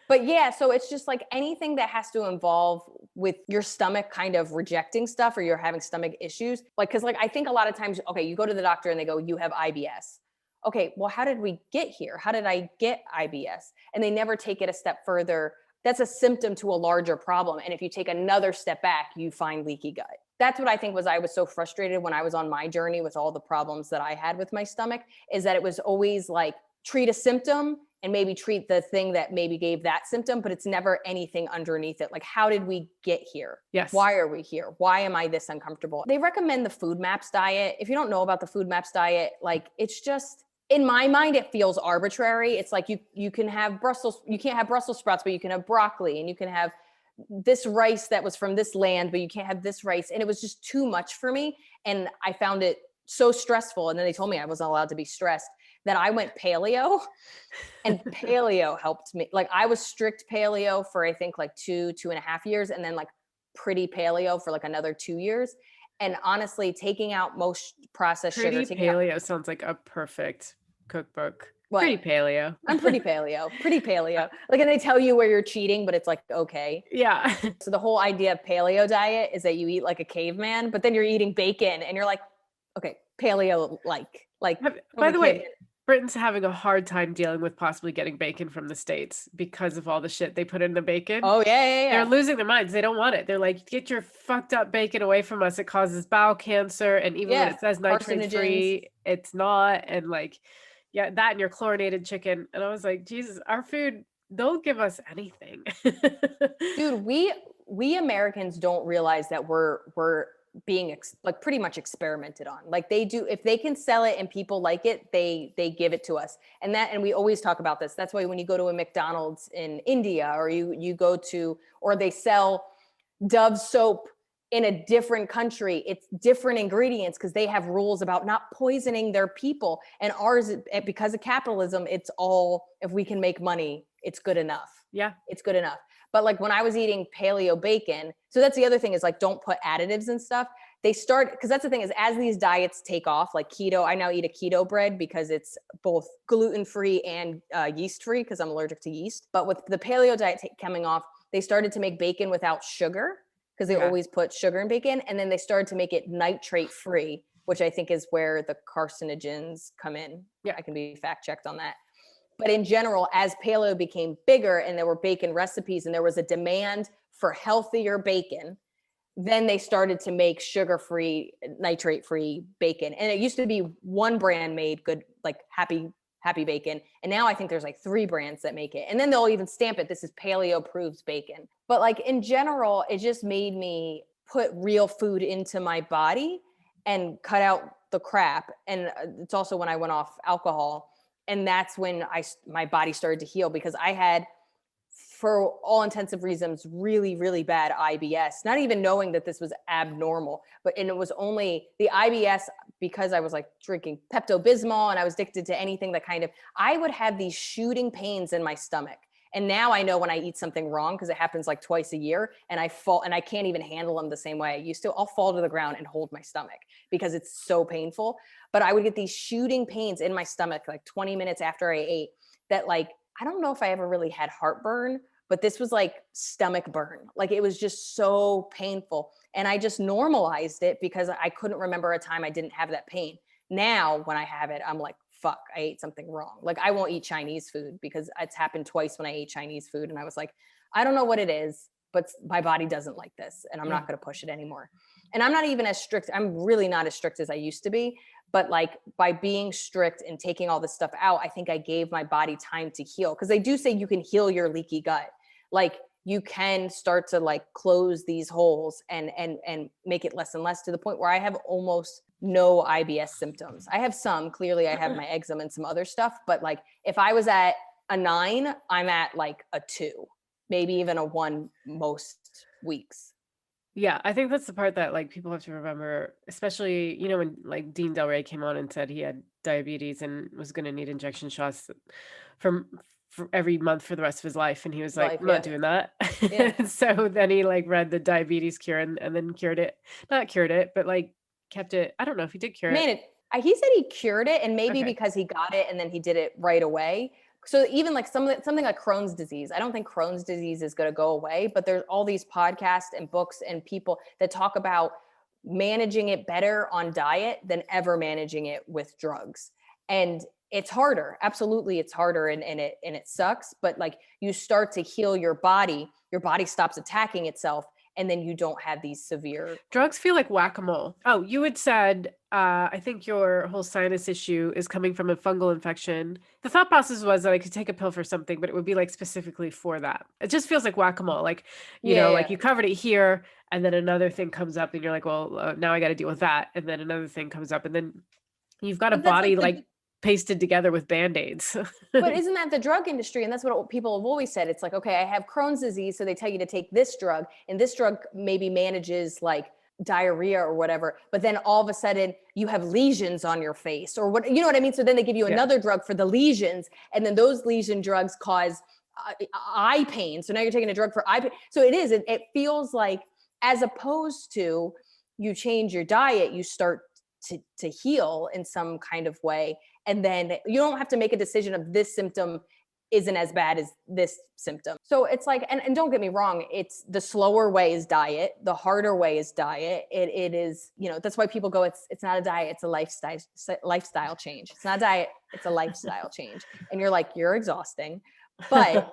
But yeah, so it's just like anything that has to involve with your stomach kind of rejecting stuff, or you're having stomach issues. Like, cause like, I think a lot of times, okay, you go to the doctor and they go, you have IBS. Okay, well, how did we get here? How did I get IBS? And they never take it a step further. That's a symptom to a larger problem. And if you take another step back, you find leaky gut. That's what I think I was so frustrated when I was on my journey with all the problems that I had with my stomach, is that it was always like, treat a symptom and maybe treat the thing that maybe gave that symptom, but it's never anything underneath it. Like, how did we get here? Yes. Why are we here? Why am I this uncomfortable? They recommend the Food Maps diet. If you don't know about the Food Maps diet, like, it's just, in my mind, it feels arbitrary. It's like you can have you can't have Brussels sprouts, but you can have broccoli, and you can have this rice that was from this land, but you can't have this rice. And it was just too much for me. And I found it so stressful. And then they told me I wasn't allowed to be stressed, that I went paleo, and paleo helped me. Like, I was strict paleo for, I think, like 2.5 years. And then like pretty paleo for like another 2 years. And honestly, taking out most processed sugar. Pretty paleo sounds like a perfect cookbook. What? Pretty paleo. I'm pretty paleo. Like, and they tell you where you're cheating, but it's like, okay. Yeah. So the whole idea of paleo diet is that you eat like a caveman, but then you're eating bacon, and you're like, okay, paleo like. By the way, Britain's having a hard time dealing with possibly getting bacon from the States because of all the shit they put in the bacon. Oh yeah. They're losing their minds. They don't want it. They're like, get your fucked up bacon away from us. It causes bowel cancer. And even when it says nitrate free, it's not. And like, yeah, that and your chlorinated chicken. And I was like, Jesus, our food, they'll give us anything. Dude, we Americans don't realize that we're being like pretty much experimented on. Like, they do, if they can sell it and people like it, they give it to us. And we always talk about this. That's why when you go to a McDonald's in India, or you go to, or they sell Dove soap in a different country, it's different ingredients because they have rules about not poisoning their people. And ours, because of capitalism, it's all, if we can make money, it's good enough. Yeah. It's good enough. But like, when I was eating paleo bacon, so that's the other thing, is like, don't put additives and stuff. They start, because that's the thing, is as these diets take off, like keto, I now eat a keto bread because it's both gluten-free and yeast-free, because I'm allergic to yeast. But with the paleo diet coming off, they started to make bacon without sugar, because they always put sugar in bacon. And then they started to make it nitrate-free, which I think is where the carcinogens come in. Yeah, I can be fact-checked on that. But in general, as paleo became bigger and there were bacon recipes and there was a demand for healthier bacon, then they started to make sugar-free, nitrate-free bacon. And it used to be one brand made good, like happy bacon. And now I think there's like 3 brands that make it. And then they'll even stamp it, this is paleo-approved bacon. But like, in general, it just made me put real food into my body and cut out the crap. And it's also when I went off alcohol. And that's when my body started to heal, because I had, for all intensive reasons, really, really bad IBS, not even knowing that this was abnormal. And it was only the IBS because I was like drinking Pepto-Bismol, and I was addicted to anything that I would have these shooting pains in my stomach. And now I know when I eat something wrong, because it happens like twice a year, and I fall, and I can't even handle them the same way I used to. I'll fall to the ground and hold my stomach because it's so painful. But I would get these shooting pains in my stomach like 20 minutes after I ate, that like, I don't know if I ever really had heartburn, but this was like stomach burn. Like, it was just so painful. And I just normalized it because I couldn't remember a time I didn't have that pain. Now, when I have it, I'm like, fuck, I ate something wrong. Like, I won't eat Chinese food because it's happened twice when I ate Chinese food. And I was like, I don't know what it is, but my body doesn't like this, and I'm not going to push it anymore. And I'm not even as strict. I'm really not as strict as I used to be. But like, by being strict and taking all this stuff out, I think I gave my body time to heal. Because they do say you can heal your leaky gut. Like, you can start to like close these holes and make it less and less, to the point where I have almost no IBS symptoms. I have some, clearly I have my eczema and some other stuff, but like, if I was at a 9, I'm at like a 2, maybe even a 1 most weeks. Yeah, I think that's the part that like people have to remember, especially, you know, when like Dean Del Rey came on and said he had diabetes and was going to need injection shots for every month for the rest of his life. And he was like, I'm not doing that. So then he like read the diabetes cure and then not cured it, but like kept it. I don't know if he did cure it. He said he cured it, and maybe because he got it and then he did it right away. So even like something like Crohn's disease, I don't think Crohn's disease is going to go away, but there's all these podcasts and books and people that talk about managing it better on diet than ever managing it with drugs. And it's harder. Absolutely. It's harder and it sucks, but like, you start to heal your body stops attacking itself. And then you don't have these severe. Drugs feel like whack-a-mole. Oh, you had said I think your whole sinus issue is coming from a fungal infection. The thought process was that I could take a pill for something, but it would be like specifically for that. It just feels like whack-a-mole. Like, like Yeah. you covered it here and then another thing comes up and you're like, well, now I got to deal with that. And then another thing comes up and then you've got a But that's body like like pasted together with Band-Aids. but isn't that the drug industry? And that's what people have always said. It's like, okay, I have Crohn's disease. So they tell you to take this drug, and this drug maybe manages like diarrhea or whatever. But then all of a sudden you have lesions on your face or what, you know what I mean? So then they give you another drug for the lesions. And then those lesion drugs cause eye pain. So now you're taking a drug for eye pain. So it feels like, as opposed to you change your diet, you start to heal in some kind of way. And then you don't have to make a decision of this symptom isn't as bad as this symptom. So it's like, and don't get me wrong, it's the slower way is diet. The harder way is diet. It is, that's why people go, it's not a diet, it's a lifestyle change. It's not a diet, it's a lifestyle change. And you're like, you're exhausting. But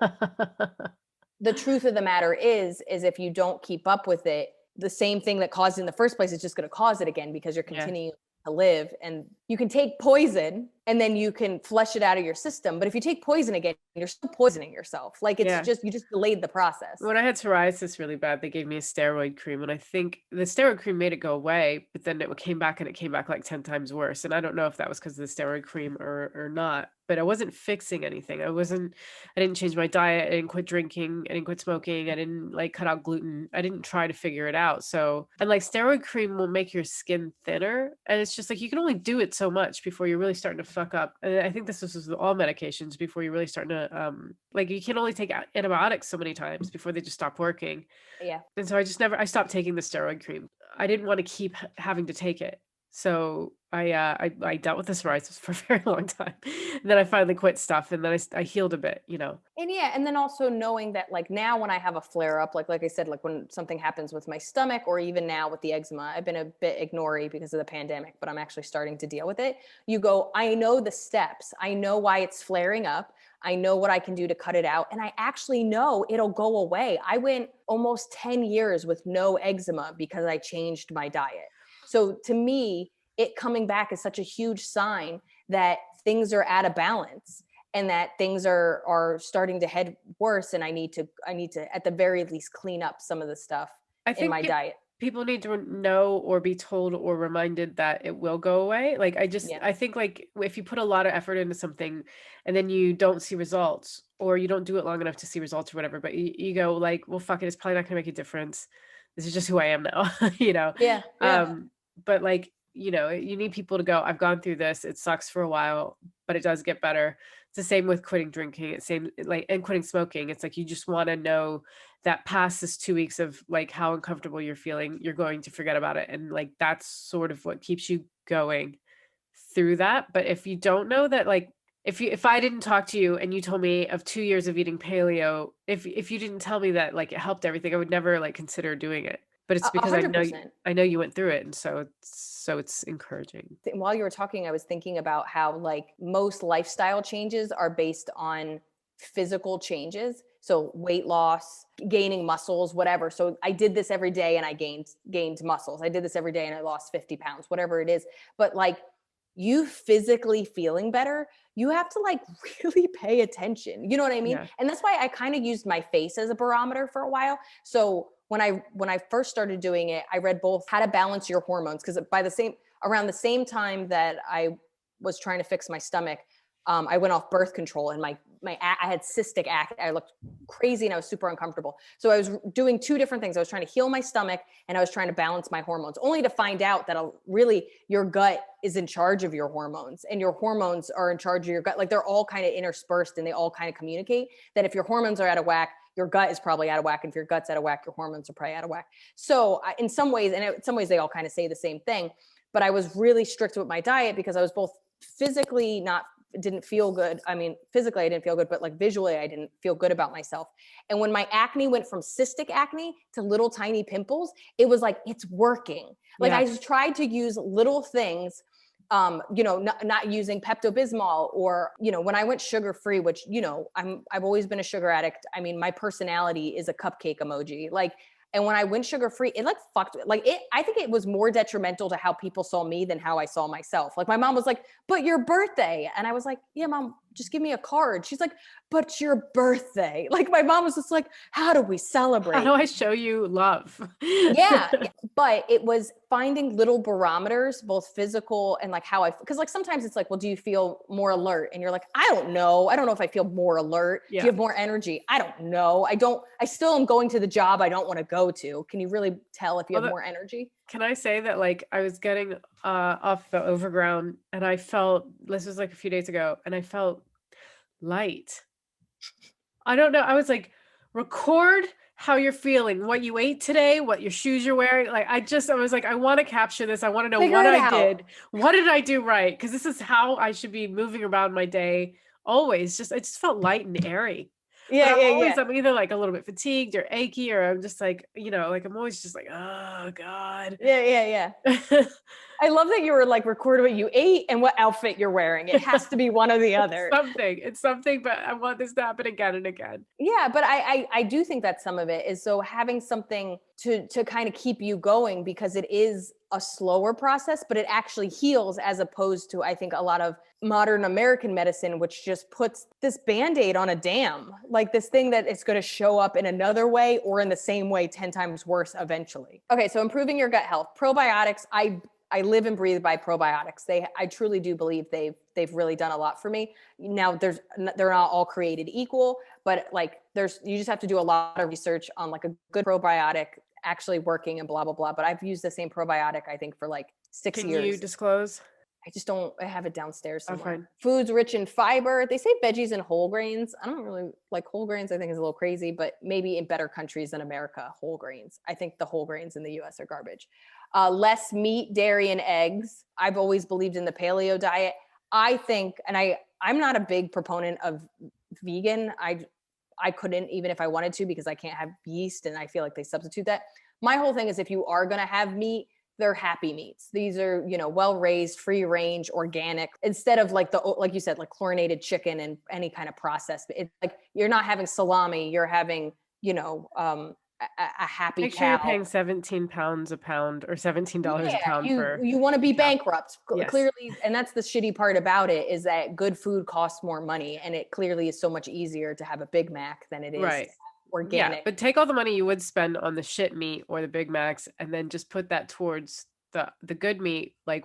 the truth of the matter is if you don't keep up with it, the same thing that caused it in the first place is just going to cause it again because you're continuing to live. And you can take poison and then you can flush it out of your system. But if you take poison again, you're still poisoning yourself. Like it's just, you just delayed the process. When I had psoriasis really bad, they gave me a steroid cream and I think the steroid cream made it go away, but then it came back like 10 times worse. And I don't know if that was because of the steroid cream or not, but I wasn't fixing anything. I didn't change my diet. I didn't quit drinking. I didn't quit smoking. I didn't cut out gluten. I didn't try to figure it out. So, and steroid cream will make your skin thinner. And it's just you can only do it so much before you're really starting to fuck up. And I think this is with all medications before you're really starting to, you can only take antibiotics so many times before they just stop working. Yeah. And so I stopped taking the steroid cream. I didn't want to keep having to take it. So I dealt with the psoriasis for a very long time. And then I finally quit stuff and then I healed a bit, And and then also knowing that now when I have a flare up, like I said, when something happens with my stomach or even now with the eczema, I've been a bit ignory because of the pandemic, but I'm actually starting to deal with it. You go, I know the steps. I know why it's flaring up. I know what I can do to cut it out. And I actually know it'll go away. I went almost 10 years with no eczema because I changed my diet. So to me, it coming back is such a huge sign that things are out of balance and that things are starting to head worse. And I need to at the very least clean up some of the stuff in my diet. People need to know or be told or reminded that it will go away. I think if you put a lot of effort into something and then you don't see results or you don't do it long enough to see results or whatever, but you go well, fuck it, it's probably not gonna make a difference. This is just who I am now, Yeah. But you need people to go, I've gone through this. It sucks for a while, but it does get better. It's the same with quitting drinking. It's same and quitting smoking. It's you just want to know that past this 2 weeks of how uncomfortable you're feeling, you're going to forget about it. And that's sort of what keeps you going through that. But if you don't know that, if I didn't talk to you and you told me of 2 years of eating paleo, if you didn't tell me that it helped everything, I would never consider doing it. But it's because 100%. I know you went through it, and so it's encouraging. While you were talking, I was thinking about how most lifestyle changes are based on physical changes. So weight loss, gaining muscles, whatever. So I did this every day and I gained muscles. I did this every day and I lost 50 pounds, whatever it is. But you physically feeling better, you have to really pay attention. You know what I mean? Yeah. And that's why I kind of used my face as a barometer for a while. So when I first started doing it, I read both How to Balance Your Hormones, because around the same time that I was trying to fix my stomach, I went off birth control and I had cystic acne. I looked crazy and I was super uncomfortable. So I was doing two different things. I was trying to heal my stomach and I was trying to balance my hormones, only to find out that really your gut is in charge of your hormones and your hormones are in charge of your gut. They're all kind of interspersed and they all kind of communicate that if your hormones are out of whack, your gut is probably out of whack. And if your gut's out of whack, your hormones are probably out of whack. So in some ways they all kind of say the same thing, but I was really strict with my diet because I was both physically didn't feel good. I mean, physically I didn't feel good, but visually I didn't feel good about myself. And when my acne went from cystic acne to little tiny pimples, it was it's working. I tried to use little things, not using Pepto-Bismol or, when I went sugar-free, which, I've always been a sugar addict. I mean, my personality is a cupcake emoji. And when I went sugar free, it like fucked, like it, I think it was more detrimental to how people saw me than how I saw myself. Like my mom was like, but your birthday. And I was like, yeah, mom, just give me a card. She's like, but your birthday. Like my mom was just like, how do we celebrate? How do I show you love? Yeah. But it was finding little barometers, both physical and like how because like sometimes it's like, well, do you feel more alert? And you're like, I don't know. I don't know if I feel more alert. Yeah. Do you have more energy? I don't know. I still am going to the job I don't want to go to. Can you really tell if you have more energy? Can I say that like I was getting off the overground and I felt, this was like a few days ago, and I felt light. I don't know. I was like, record how you're feeling, what you ate today, what your shoes you're wearing. Like, I was like, I want to capture this. I want to know what I did. What did I do right? Because this is how I should be moving around my day always. I just felt light and airy. Yeah, I'm either like a little bit fatigued or achy, or I'm just like, like I'm always just like, oh God. Yeah. I love that you were like recording what you ate and what outfit you're wearing. It has to be one or the other. It's something, but I want this to happen again and again. Yeah, but I do think that some of it is so having something to kind of keep you going, because it is a slower process, but it actually heals, as opposed to, I think, a lot of modern American medicine, which just puts this Band-Aid on a dam, like this thing that it's going to show up in another way or in the same way 10 times worse eventually. Okay, so improving your gut health. Probiotics, I live and breathe by probiotics. I truly do believe they've really done a lot for me. Now they're not all created equal, but like you just have to do a lot of research on like a good probiotic actually working and blah, blah, blah. But I've used the same probiotic, I think, for like 6 years. Can you disclose? I just don't, I have it downstairs somewhere. Oh, fine. Foods rich in fiber. They say veggies and whole grains. I don't really like whole grains. I think is a little crazy, but maybe in better countries than America, whole grains. I think the whole grains in the US are garbage. Less meat, dairy, and eggs. I've always believed in the paleo diet. I think, and I'm not a big proponent of vegan. I couldn't, even if I wanted to, because I can't have yeast and I feel like they substitute that. My whole thing is, if you are going to have meat, they're happy meats. These are, well-raised, free range, organic, instead of like like you said, like chlorinated chicken and any kind of processed. It's like, you're not having salami, you're having, a happy Make cow. sure you're paying 17 pounds a pound or $17 a pound you want to be bankrupt. Yes. Clearly. And that's the shitty part about it, is that good food costs more money, and it clearly is so much easier to have a Big Mac than it is organic. Yeah, but take all the money you would spend on the shit meat or the Big Macs and then just put that towards the good meat, like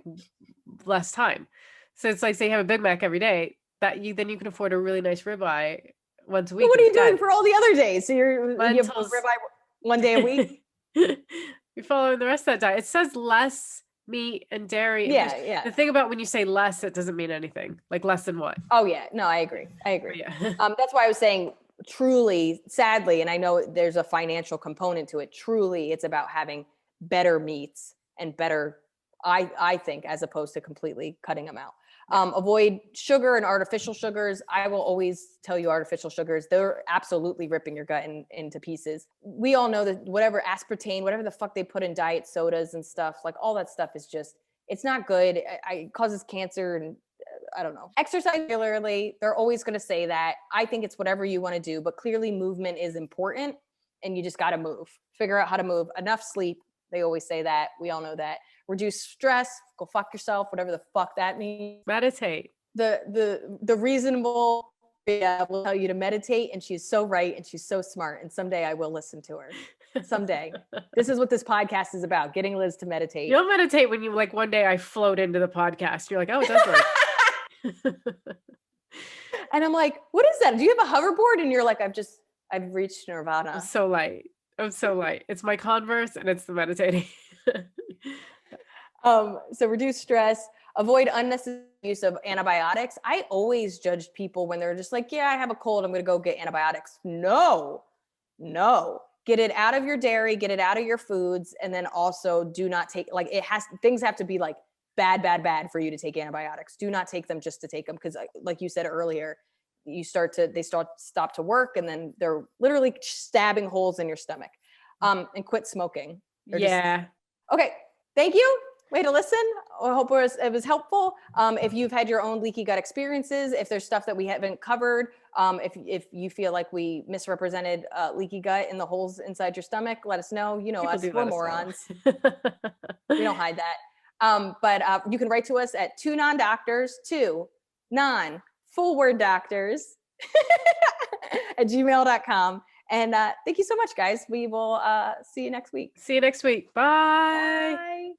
less time. So it's like, say you have a Big Mac every day, then you can afford a really nice ribeye once a week. But what are you doing for all the other days? So you have ribeye one day a week? You're following the rest of that diet. It says less meat and dairy. Yeah. The thing about when you say less, it doesn't mean anything. Like less than what? Oh yeah, no, I agree. Yeah. That's why I was saying, truly, sadly, and I know there's a financial component to it. Truly, it's about having better meats and better, I think, as opposed to completely cutting them out. Avoid sugar and artificial sugars. I will always tell you, artificial sugars, they're absolutely ripping your gut into pieces. We all know that whatever aspartame, whatever the fuck they put in diet sodas and stuff, like all that stuff is just, it's not good. It causes cancer, and I don't know. Exercise regularly. They're always going to say that. I think it's whatever you want to do, but clearly movement is important, and you just got to move. Figure out how to move. Enough sleep. They always say that. We all know that. Reduce stress. Go fuck yourself. Whatever the fuck that means. Meditate. The reasonable will tell you to meditate, and she's so right, and she's so smart. And someday I will listen to her. Someday. This is what this podcast is about: getting Liz to meditate. You'll meditate when you, like, one day I float into the podcast. You're like, oh, it does work. And I'm like, what is that? Do you have a hoverboard? And you're like, I've reached nirvana. I'm so light. It's my Converse and it's the meditating. So reduce stress, avoid unnecessary use of antibiotics. I always judged people when they're just like, yeah, I have a cold, I'm going to go get antibiotics. No. Get it out of your dairy, get it out of your foods. And then also do not take, like, things have to be like bad for you to take antibiotics. Do not take them just to take them. Because like you said earlier, they stop to work, and then they're literally stabbing holes in your stomach. And quit smoking. Okay. Thank you. Way to listen. I hope it was helpful. If you've had your own leaky gut experiences, if there's stuff that we haven't covered, If you feel like we misrepresented leaky gut in the holes inside your stomach, let us know. You know People us, do we're let us know. morons. We don't hide that. But you can write to us at 2non-doctors, 2 non-full-word doctors at gmail.com. And thank you so much, guys. We will see you next week. See you next week. Bye. Bye.